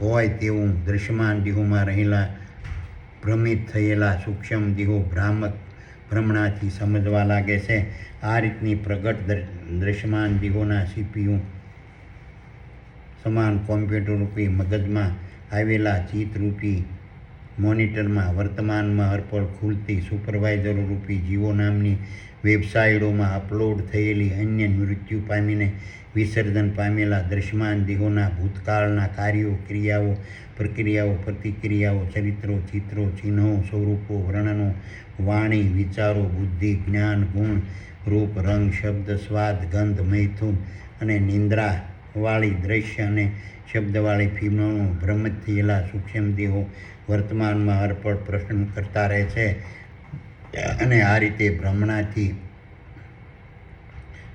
હોય તેવું દ્રશ્યમાન દેહોમાં રહેલા ભ્રમિત થયેલા સૂક્ષ્મ દેહો ભ્રમણાથી સમજવા લાગે છે. આ રીતની પ્રગટ દ્રશ્યમાન દેહોના સીપીયુ સમાન કોમ્પ્યુટર રૂપી મગજમાં આવેલા ચિત્તરૂપી મોનિટરમાં વર્તમાનમાં અર્પણ ખુલતી સુપરવાઇઝરો રૂપી જીવો નામની વેબસાઇટોમાં અપલોડ થયેલી અન્ય મૃત્યુ પામીને વિસર્જન પામેલા દ્રશ્યમાન દેહોના ભૂતકાળના કાર્યો ક્રિયાઓ પ્રક્રિયાઓ પ્રતિક્રિયાઓ ચરિત્રો ચિત્રો ચિહ્નો સ્વરૂપો વર્ણનો વાણી વિચારો બુદ્ધિ જ્ઞાન ગુણ રૂપ રંગ શબ્દ સ્વાદ ગંધ મૈથુન અને નિંદ્રાવાળી દ્રશ્ય અને શબ્દવાળી ફિલ્મોનું ભ્રમિત થયેલા સૂક્ષ્મ દેહો વર્તમાનમાં અર્પણ પ્રસન્ન કરતા રહે છે અને આ રીતે ભ્રમણાથી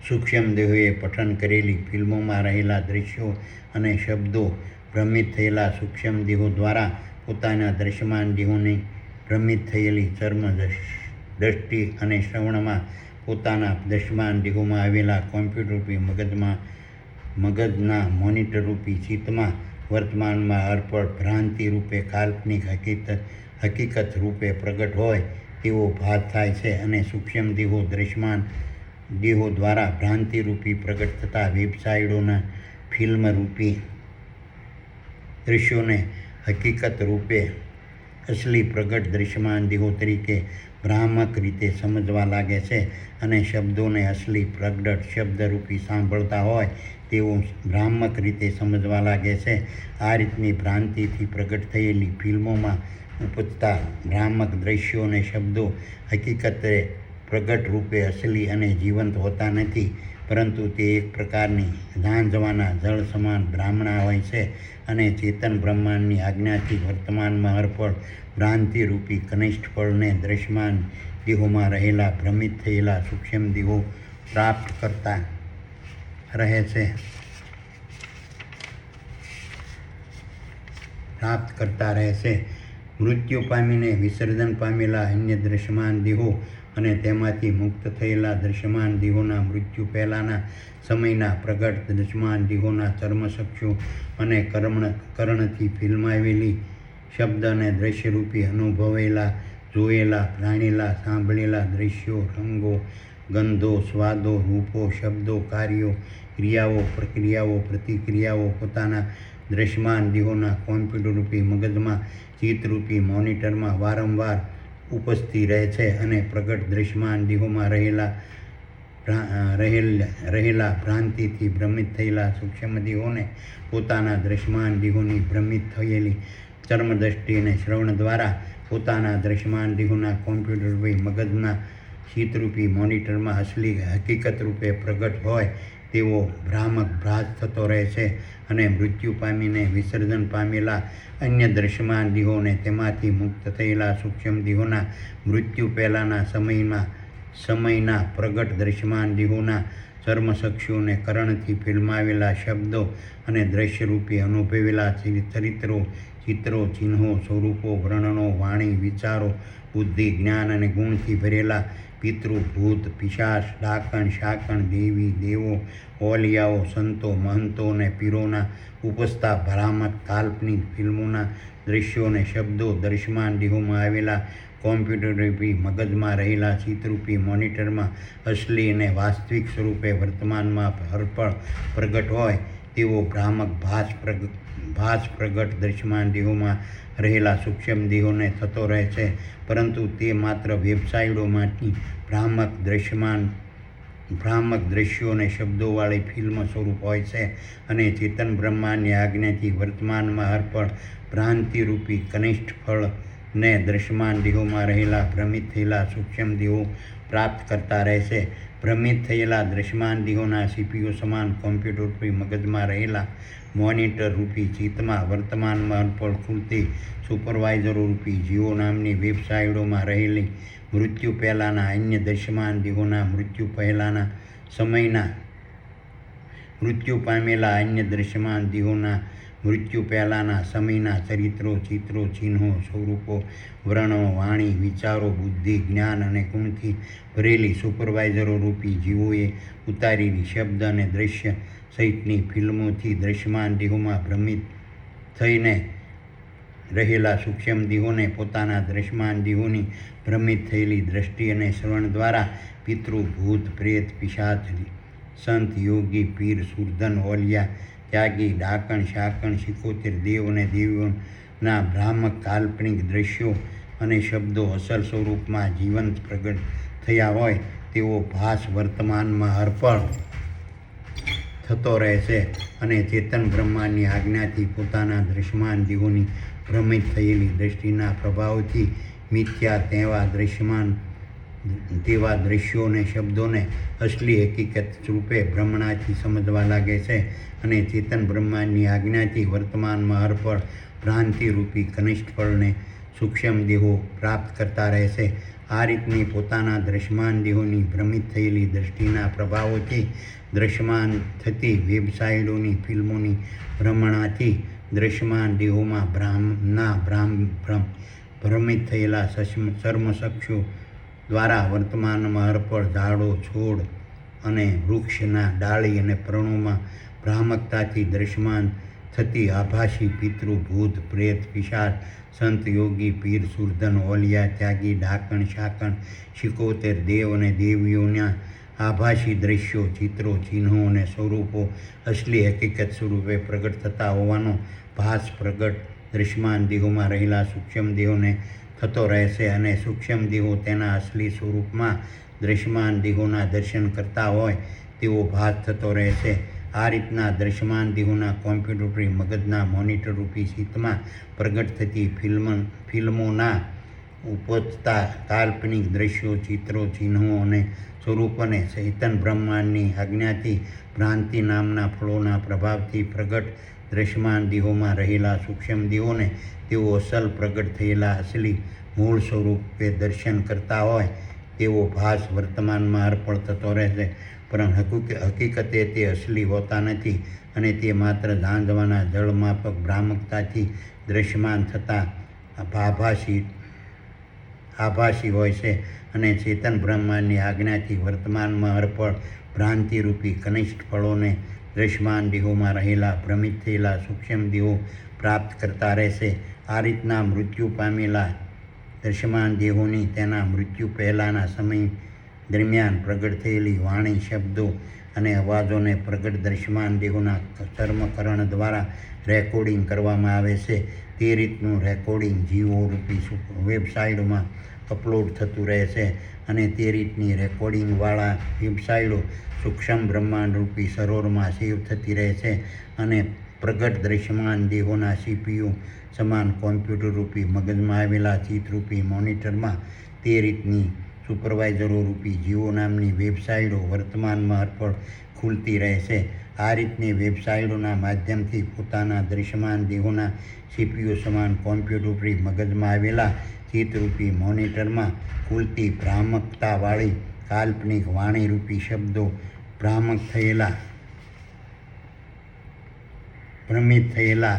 સૂક્ષ્મ દેહોએ પઠન કરેલી ફિલ્મોમાં રહેલા દ્રશ્યો અને શબ્દો ભ્રમિત થયેલા સૂક્ષ્મ દેહો દ્વારા પોતાના દ્રશ્યમાન દેહોની ભ્રમિત થયેલી ચર્મ દ્રષ્ટિ અને શ્રવણમાં પોતાના દ્રશ્યમાન દેહોમાં આવેલા કોમ્પ્યુટર મગજના મોનિટર રૂપી ચિત્તમાં વર્તમાનમાં અર્પણ ભ્રાંતિ રૂપે કાલ્પનિક હકીકત રૂપે પ્રગટ હોય તેવો ભાસ થાય છે અને સૂક્ષ્મ દેહો દ્રશ્યમાન દેહો દ્વારા ભ્રાંતિરૂપી પ્રગટ થતા વેબસાઇટોના ફિલ્મ રૂપી દ્રશ્યોને હકીકત રૂપે અસલી પ્રગટ દ્રશ્યમાન દેહો તરીકે ભ્રામક રીતે સમજવા લાગે છે અને શબ્દોને અસલી પ્રગટ શબ્દરૂપી સાંભળતા હોય તેવું ભ્રામક રીતે સમજવા લાગે છે. આ રીતની ભ્રાંતિથી પ્રગટ થયેલી ફિલ્મોમાં ઉપજતા ભ્રામક દ્રશ્યો અને શબ્દો હકીકતે પ્રગટ રૂપે અસલી અને જીવંત હોતા નથી, પરંતુ તે એક પ્રકારની ઝાંઝવાના જળ સમાન ભ્રામણા હોય છે અને ચેતન બ્રહ્માંડની આજ્ઞાથી વર્તમાનમાં હરપળ ભ્રાંતિરૂપી કનિષ્ઠ ફળને દ્રશ્યમાન દેહોમાં રહેલા ભ્રમિત થયેલા સૂક્ષ્મ દેહો પ્રાપ્ત કરતા રહે છે. મૃત્યુ પામીને વિસર્જન પામેલા અન્ય દ્રશ્યમાન દેહો અને તેમાંથી મુક્ત થયેલા દ્રશ્યમાન દેહોના મૃત્યુ પહેલાંના સમયના પ્રગટ દ્રશ્યમાન દેહોના ચર્મચક્ષુ અને કર્ણથી ફિલ્માવેલી શબ્દ અને દ્રશ્યરૂપી અનુભવેલા, જોયેલા, જાણેલા, સાંભળેલા દ્રશ્યો, રંગો, ગંધો, સ્વાદો, રૂપો, શબ્દો, કાર્યો, ક્રિયાઓ, પ્રક્રિયાઓ, પ્રતિક્રિયાઓ પોતાના દ્રશ્યમાન દેહોના કોમ્પ્યુટરરૂપી મગજમાં ચિત્તરૂપી મોનિટરમાં વારંવાર ઉપજતી રહે છે અને પ્રગટ દ્રશ્યમાન દેહોમાં રહેલા ભ્રાંતિથી ભ્રમિત થયેલા સૂક્ષ્મ દેહોને પોતાના દ્રશ્યમાન દેહોની ભ્રમિત થયેલી ચર્મદ્રષ્ટિ અને શ્રવણ દ્વારા પોતાના દ્રશ્યમાન દેહોના કોમ્પ્યુટરરૂપી મગજના ચિત્તરૂપી મોનિટરમાં અસલી હકીકત રૂપે પ્રગટ હોય તેવો ભ્રામક ભાસ થતો રહે છે અને મૃત્યુ પામીને વિસર્જન પામેલા અન્ય દ્રશ્યમાન દેહોને તેમાંથી મુક્ત થયેલા સૂક્ષ્મ દેહોના મૃત્યુ પહેલાંના સમયના પ્રગટ દ્રશ્યમાન દેહોના ચર્મચક્ષુને કર્ણથી ફિલ્માવેલા શબ્દો અને દ્રશ્યરૂપી અનુભવેલા ચરિત્રો, ચિત્રો, ચિહ્નો, સ્વરૂપો, વર્ણનો, વાણી, વિચારો, બુદ્ધિ, જ્ઞાન અને ગુણથી ભરેલા પિતૃ, ભૂત, પિશાચ, ડાકણ, શાકણ, દેવી, દેવો, ઓલિયાઓ, સંતો, મહંતો અને પીરોના ઉપજતા ભ્રામક કાલ્પનિક ફિલ્મોના દ્રશ્યો અને શબ્દો દ્રશ્યમાન દેહોમાં આવેલા કોમ્પ્યુટરરૂપી મગજમાં રહેલા ચિત્તરૂપી મોનિટરમાં અસલી અને વાસ્તવિક સ્વરૂપે વર્તમાનમાં હરપળ પ્રગટ હોય તેવો ભ્રામક ભાસ પ્રગટ દ્રશ્યમાન દેહોમાં રહેલા સૂક્ષ્મ દેહોને થતો રહે છે, પરંતુ તે માત્ર વેબસાઇટોમાંથી ભ્રામક દ્રશ્યો અને શબ્દોવાળી ફિલ્મ સ્વરૂપ હોય છે અને ચેતન બ્રહ્માંડની આજ્ઞાથી વર્તમાનમાં હરપળ ભ્રાંતિરૂપી કનિષ્ઠ ફળને દ્રશ્યમાન દેહોમાં રહેલા ભ્રમિત થયેલા સૂક્ષ્મ દેહો પ્રાપ્ત કરતા રહે છે. ભ્રમિત થયેલા દ્રશ્યમાન દેહોના CPU સમાન કોમ્પ્યુટરરૂપી મગજમાં રહેલા મોનિટરરૂપી ચિત્તમાં વર્તમાનમાં હરપળ ખુલતી સુપરવાઇઝરોરૂપી જીવો નામની વેબસાઇટોમાં રહેલી મૃત્યુ પહેલાંના અન્ય દ્રશ્યમાન દેહોના મૃત્યુ પહેલાંના સમયના મૃત્યુ પામેલા અન્ય દ્રશ્યમાન દેહોના મૃત્યુ પહેલાંના સમયના ચરિત્રો, ચિત્રો, ચિહ્નો, સ્વરૂપો, વર્ણો, વાણી, વિચારો, બુદ્ધિ, જ્ઞાન અને ગુણથી ભરેલી સુપરવાઇઝરોરૂપી જીવોએ ઉતારેલી શબ્દ અને દ્રશ્ય સહિતની ફિલ્મોથી દ્રશ્યમાન દેહોમાં ભ્રમિત થઈને રહેલા સૂક્ષ્મ દેહોને પોતાના દ્રશ્યમાન દેહોની ભ્રમિત થયેલી દ્રષ્ટિ અને શ્રવણ દ્વારા પિતૃ, ભૂત, પ્રેત, પિશાચ, સંત, યોગી, પીર, સુરધન, ઓલિયા, ત્યાગી, ડાકણ, શાકણ, શિકોતેર દેવ અને દેવીઓના ભ્રામક કાલ્પનિક દ્રશ્યો અને શબ્દો અસલ સ્વરૂપમાં જીવંત પ્રગટ થયા હોય તેવો ભાસ વર્તમાનમાં હરપળ થતો રહે છે અને ચેતન બ્રહ્માંડની આજ્ઞાથી પોતાના દ્રશ્યમાન દેહોની ભ્રમિત થયેલી દ્રષ્ટિના પ્રભાવથી મિથ્યા તેવા દ્રશ્યો અને શબ્દોને અસલી હકીકત રૂપે ભ્રમણાથી સમજવા લાગે છે અને ચેતન બ્રહ્માંડની આજ્ઞાથી વર્તમાનમાં હરપળ ભ્રાંતિરૂપી કનિષ્ઠ ફળને સૂક્ષ્મ દેહો પ્રાપ્ત કરતા રહે છે. આ રીતની પોતાના દ્રશ્યમાન દેહોની ભ્રમિત થયેલી દ્રષ્ટિના પ્રભાવોથી દ્રશ્યમાન થતી વેબસાઇટોની ફિલ્મોની ભ્રમણાથી દ્રશ્યમાન દેહોમાં ભ્રમિત થયેલા ચર્મચક્ષુ દ્વારા વર્તમાનમાં હરપળ ઝાડો, છોડ અને વૃક્ષના ડાળી અને પર્ણોમાં ભ્રામકતાથી દ્રશ્યમાન થતી આભાસી પિતૃ, ભૂત, પ્રેત, પિશાચ, સંત, યોગી, પીર, સુરધન, ઓલિયા, ત્યાગી, ડાકણ, શાકણ, શિકોતેર દેવ અને દેવીઓના આભાસી દ્રશ્યો, ચિત્રો, ચિહ્નો અને સ્વરૂપો અસલી હકીકત સ્વરૂપે પ્રગટ થતા હોવાનો ભાસ પ્રગટ દ્રશ્યમાન દેહોમાં રહેલા સૂક્ષ્મ દેહોને થતો રહેશે અને સૂક્ષ્મ દેહો તેના અસલી સ્વરૂપમાં દ્રશ્યમાન દેહોના દર્શન કરતા હોય તેવો ભાસ થતો રહેશે. આ રીતના દ્રશ્યમાન દેહોના કોમ્પ્યુટરી મગજના મોનિટર રૂપી શીતમાં પ્રગટ થતી ફિલ્મોના ઉપજતા કાલ્પનિક દ્રશ્યો, ચિત્રો, ચિહ્નો અને સ્વરૂપોને ચેતન બ્રહ્માંડની આજ્ઞાથી ભ્રાંતિ નામના ફળોના પ્રભાવથી પ્રગટ દ્રશ્યમાન દેહોમાં રહેલા સૂક્ષ્મ દેહોને તેઓ અસલ પ્રગટ થયેલા અસલી મૂળ સ્વરૂપે દર્શન કરતા હોય તેવો ભાસ વર્તમાનમાં અર્પણ થતો રહેશે. પરંતુ હકીકતે તે અસલી હોતા નથી અને તે માત્ર ઝાંઝવાના જળમાફક ભ્રામકતાથી દ્રશ્યમાન થતા આભાસી હોય છે અને ચેતન બ્રહ્માંડની આજ્ઞાથી વર્તમાનમાં અર્પણ ભ્રાંતિરૂપી કનિષ્ઠ ફળોને દ્રશ્યમાન દેહોમાં રહેલા ભ્રમિત થયેલા સૂક્ષ્મ દેહો પ્રાપ્ત કરતા રહેશે. આ રીતના મૃત્યુ પામેલા દ્રશ્યમાન દેહોની તેના મૃત્યુ પહેલાંના સમય દરમિયાન પ્રગટ થયેલી વાણી, શબ્દો અને અવાજોને પ્રગટ દ્રશ્યમાન દેહોના ચર્મકરણ દ્વારા રેકોર્ડિંગ કરવામાં આવે છે. તે રીતનું રેકોર્ડિંગ જીવોરૂપી વેબસાઇટમાં અપલોડ થતું રહેશે અને તે રીતની રેકોર્ડિંગવાળા વેબસાઇટો સૂક્ષ્મ બ્રહ્માંડરૂપી સરોવરમાં સેવ થતી રહેશે અને પ્રગટ દ્રશ્યમાન દેહોના CPU સમાન કોમ્પ્યુટરરૂપી મગજમાં આવેલા ચિત્તરૂપી મોનિટરમાં તે રીતની સુપરવાઇઝરોરૂપી જીવો નામની વેબસાઇટો વર્તમાનમાં અર્પણ ખુલતી રહેશે. આ રીતની વેબસાઇટોના માધ્યમથી પોતાના દ્રશ્યમાન દેહોના CPU સમાન કોમ્પ્યુટરરૂપી મગજમાં આવેલા ચિત્તરૂપી મોનિટરમાં ખુલતી ભ્રામકતાવાળી કાલ્પનિક વાણીરૂપી શબ્દો ભ્રમિત થયેલા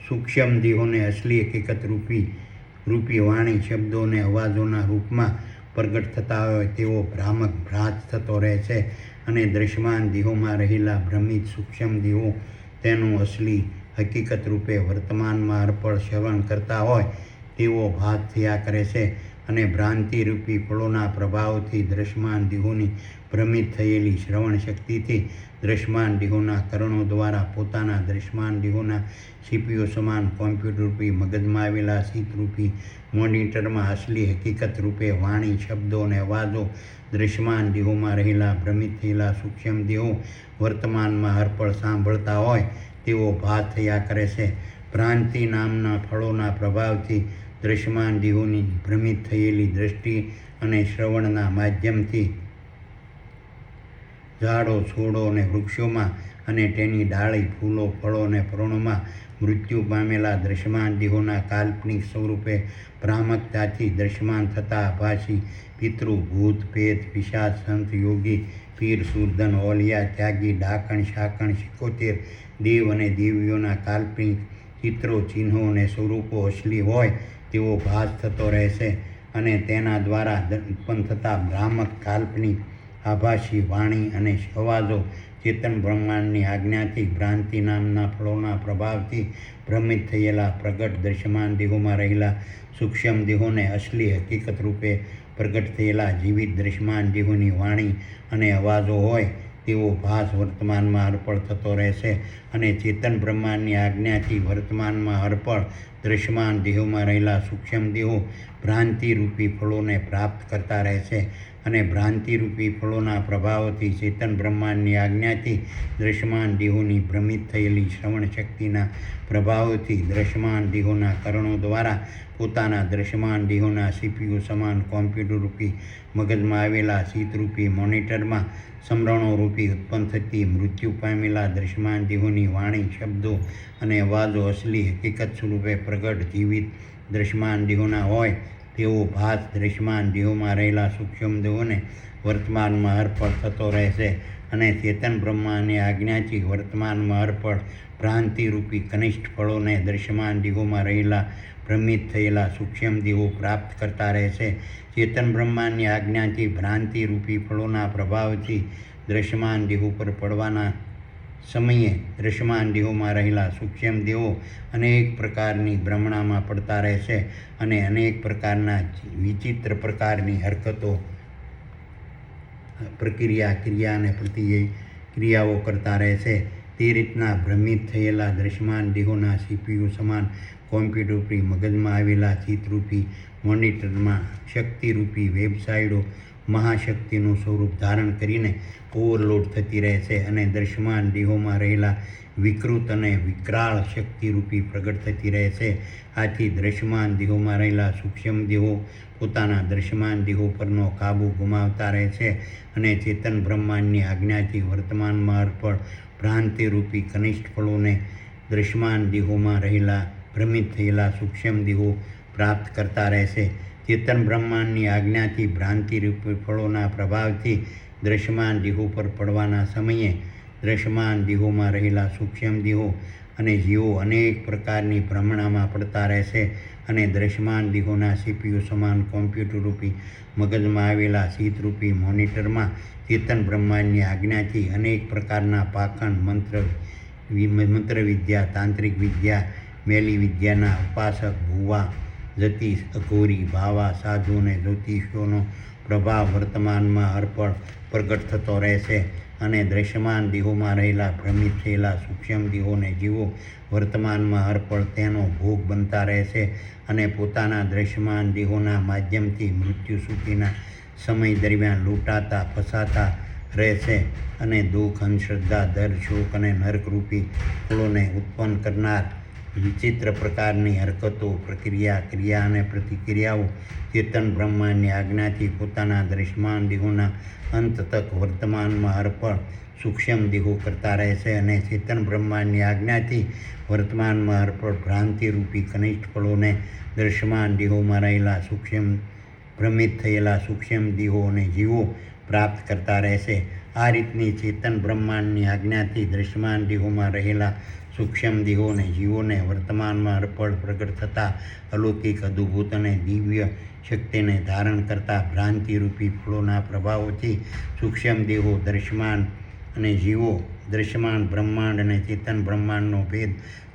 સૂક્ષ્મ દેહોને અસલી હકીકત રૂપી વાણી, શબ્દો અને અવાજોના રૂપમાં પ્રગટ થતા હોય તેવો ભ્રામક ભાસ થતો રહેશે અને દ્રશ્યમાન દેહોમાં રહેલા ભ્રમિત સૂક્ષ્મ દેહો તેનું અસલી હકીકત રૂપે વર્તમાનમાં અર્પણ શ્રવણ કરતા હોય તેવો ભાસ થયા કરે છે અને ભ્રાંતિરૂપી ફળોના પ્રભાવથી દ્રશ્યમાન દેહોની ભ્રમિત થયેલી શ્રવણ શક્તિથી દ્રશ્યમાન દેહોના કરણો દ્વારા પોતાના દ્રશ્યમાન દેહોના CPU સમાન કોમ્પ્યુટરરૂપી મગજમાં આવેલા ચિત્તરૂપી મોનિટરમાં અસલી હકીકત રૂપે વાણી, શબ્દો અને અવાજો દ્રશ્યમાન દેહોમાં રહેલા ભ્રમિત થયેલા સૂક્ષ્મ દેહો વર્તમાનમાં અર્પણ સાંભળતા હોય તેવો ભાસ થયા કરે છે. ભ્રાંતિ નામના ફળોના પ્રભાવથી દ્રશ્યમાન દેહોની ભ્રમિત થયેલી દ્રષ્ટિ અને શ્રવણના માધ્યમથી ઝાડો, છોડો અને વૃક્ષોમાં અને તેની ડાળી, ફૂલો, ફળો અને પર્ણોમાં મૃત્યુ પામેલા દ્રશ્યમાન દેહોના કાલ્પનિક સ્વરૂપે ભ્રામકતાથી દ્રશ્યમાન થતા આભાસી પિતૃ, ભૂત, પ્રેત, પિશાચ, સંત, યોગી, પીર, સુરધન, ઓલિયા, ત્યાગી, ડાકણ, શાકણ, સિકોતેર, દેવ અને દેવીઓના કાલ્પનિક ચિત્રો, ચિહ્નો અને સ્વરૂપો અસલી હોય તેવો ભાસ થતો રહેશે અને તેના દ્વારા ઉત્પન્ન થતા ભ્રામક કાલ્પનિક આભાસી વાણી અને અવાજો ચેતન બ્રહ્માંડની આજ્ઞાથી ભ્રાંતિ નામના ફળોના પ્રભાવથી ભ્રમિત થયેલા પ્રગટ દ્રશ્યમાન દેહોમાં રહેલા સૂક્ષ્મ દેહોને અસલી હકીકત રૂપે પ્રગટ થયેલા જીવિત દ્રશ્યમાન દેહોની વાણી અને અવાજો હોય તેવો ભાસ વર્તમાનમાં અર્પણ થતો રહેશે અને ચેતન બ્રહ્માંડની આજ્ઞાથી વર્તમાનમાં અર્પણ દ્રશ્યમાન દેહોમાં રહેલા સૂક્ષ્મ દેહો ભ્રાંતિરૂપી ફળોને પ્રાપ્ત કરતા રહેશે અને ભ્રાંતિરૂપી ફળોના પ્રભાવથી ચેતન બ્રહ્માંડની આજ્ઞાથી દ્રશ્યમાન દેહોની ભ્રમિત થયેલી શ્રવણ શક્તિના પ્રભાવથી દ્રશ્યમાન દેહોના કરણો દ્વારા પોતાના દ્રશ્યમાન દેહોના CPU સમાન કોમ્પ્યુટરરૂપી મગજમાં આવેલા ચિત્તરૂપી મોનિટરમાં સમરણોરૂપી ઉત્પન્ન થતી મૃત્યુ પામેલા દ્રશ્યમાન દેહોની વાણી, શબ્દો અને અવાજો અસલી હકીકત સ્વરૂપે પ્રગટ જીવિત દ્રશ્યમાન દેહોના હોય તેવો ભાસ દ્રશ્યમાન દેહોમાં રહેલા સૂક્ષ્મ દેહોને વર્તમાનમાં અર્પણ થતો રહેશે અને ચેતન બ્રહ્માંડની આજ્ઞાથી વર્તમાનમાં અર્પણ ભ્રાંતિરૂપી કનિષ્ઠ ફળોને દ્રશ્યમાન દેહોમાં રહેલા ભ્રમિત થયેલા સૂક્ષ્મ દેહો પ્રાપ્ત કરતા રહેશે. ચેતન બ્રહ્માંડની આજ્ઞાથી ભ્રાંતિરૂપી ફળોના પ્રભાવથી દ્રશ્યમાન દેહો પર પડવાના સમયે દ્રશ્યમાન દેહોમાં રહેલા સૂક્ષ્મ દેહો અનેક પ્રકારની ભ્રમણામાં પડતા રહેશે અને અનેક પ્રકારના વિચિત્ર પ્રકારની હરકતો, ક્રિયા અને પ્રતિક્રિયાઓ કરતા રહેશે. તે રીતના ભ્રમિત થયેલા દ્રશ્યમાન દેહોના CPU સમાન કોમ્પ્યુટરરૂપી મગજમાં આવેલા ચિત્તરૂપી મોનિટરમાં શક્તિરૂપી વેબસાઇટો મહાશક્તિનું સ્વરૂપ ધારણ કરીને ઓવરલોડ થતી રહે છે અને દ્રશ્યમાન દેહોમાં રહેલા વિકૃત અને વિકરાળ શક્તિરૂપી પ્રગટ થતી રહે છે. આથી દ્રશ્યમાન દેહોમાં રહેલા સૂક્ષ્મ દેહો પોતાના દ્રશ્યમાન દેહો પરનો કાબુ ગુમાવતા રહે છે અને ચેતન બ્રહ્માંડની આજ્ઞાથી વર્તમાનમાં અર્પણ ભ્રાંતિરૂપી કનિષ્ઠ ફળોને દ્રશ્યમાન દેહોમાં રહેલા ભ્રમિત થયેલા સૂક્ષ્મ દેહો પ્રાપ્ત કરતા રહેશે. ચેતન બ્રહ્માંડની આજ્ઞાથી ભ્રાંતિરૂપી ફળોના પ્રભાવથી દ્રશ્યમાન દેહો પર પડવાના સમયે દ્રશ્યમાન દેહોમાં રહેલા સૂક્ષ્મ દેહો અને જીવો અનેક પ્રકારની ભ્રમણામાં પડતા રહેશે અને દ્રશ્યમાન દેહોના CPU સમાન કોમ્પ્યુટરરૂપી મગજમાં આવેલા ચિત્તરૂપી મોનિટરમાં ચેતન બ્રહ્માંડની આજ્ઞાથી અનેક પ્રકારના પાખંડ મંત્રવિદ્યા તાંત્રિક વિદ્યા મેલી વિદ્યાના ઉપાસક ભુવા જતીશ અઘોરી ભાવા સાધુ અને જ્યોતિષોનો પ્રભાવ વર્તમાનમાં અર્પણ પ્રગટ થતો રહેશે અને દ્રશ્યમાન દેહોમાં રહેલા ભ્રમિત થયેલા સૂક્ષ્મ દેહોને જીવો વર્તમાનમાં અર્પણ તેનો ભોગ બનતા રહેશે અને પોતાના દ્રશ્યમાન દેહોના માધ્યમથી મૃત્યુ સુધીના સમય દરમિયાન લૂંટાતા ફસાતા રહેશે અને દુઃખ અંધશ્રદ્ધા દર શોક અને નરકરૂપી ફળોને ઉત્પન્ન કરનાર વિચિત્ર પ્રકારની હરકતો પ્રક્રિયા ક્રિયા અને પ્રતિક્રિયાઓ ચેતન બ્રહ્માંડની આજ્ઞાથી પોતાના દ્રશ્યમાન દેહોના અંત તક વર્તમાનમાં અર્પણ સૂક્ષ્મ દેહો કરતા રહેશે અને ચેતન બ્રહ્માંડની આજ્ઞાથી વર્તમાનમાં અર્પણ ભ્રાંતિરૂપી કનિષ્ઠ ફળોને દ્રશ્યમાન દેહોમાં રહેલા સૂક્ષ્મ ભ્રમિત થયેલા સૂક્ષ્મ દેહો અને જીવો પ્રાપ્ત કરતા રહેશે. આ રીતની ચેતન બ્રહ્માંડની આજ્ઞાથી દ્રશ્યમાન દેહોમાં રહેલા સૂક્ષ્મ દેહો અને જીવોને વર્તમાનમાં અર્પણ પ્રગટ થતા અલૌકિક અદ્ભુત અને દિવ્ય શક્તિને ધારણ કરતા ભ્રાંતિરૂપી ફળોના પ્રભાવોથી સૂક્ષ્મ દેહો દ્રશ્યમાન અને જીવો દ્રશ્યમાન બ્રહ્માંડ અને ચેતન બ્રહ્માંડનો ભેદ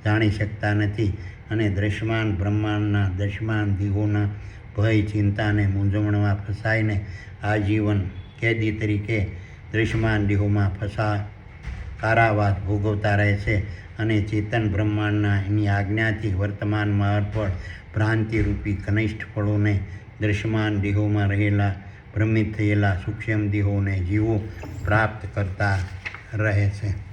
જાણી શકતા નથી અને દ્રશ્યમાન બ્રહ્માંડના દ્રશ્યમાન દેહોના ભય ચિંતા અને મૂંઝવણમાં ફસાઈને આજીવન કેદી તરીકે દ્રશ્યમાન દેહોમાં કારાવાસ ભોગવતા રહે છે અને ચેતન બ્રહ્માંડના એની આજ્ઞાથી વર્તમાનમાં અર્પણ ભ્રાંતિરૂપી કનિષ્ઠ ફળોને દ્રશ્યમાન દેહોમાં રહેલા ભ્રમિત થયેલા સૂક્ષ્મ દેહોને જીવો પ્રાપ્ત કરતા રહે છે.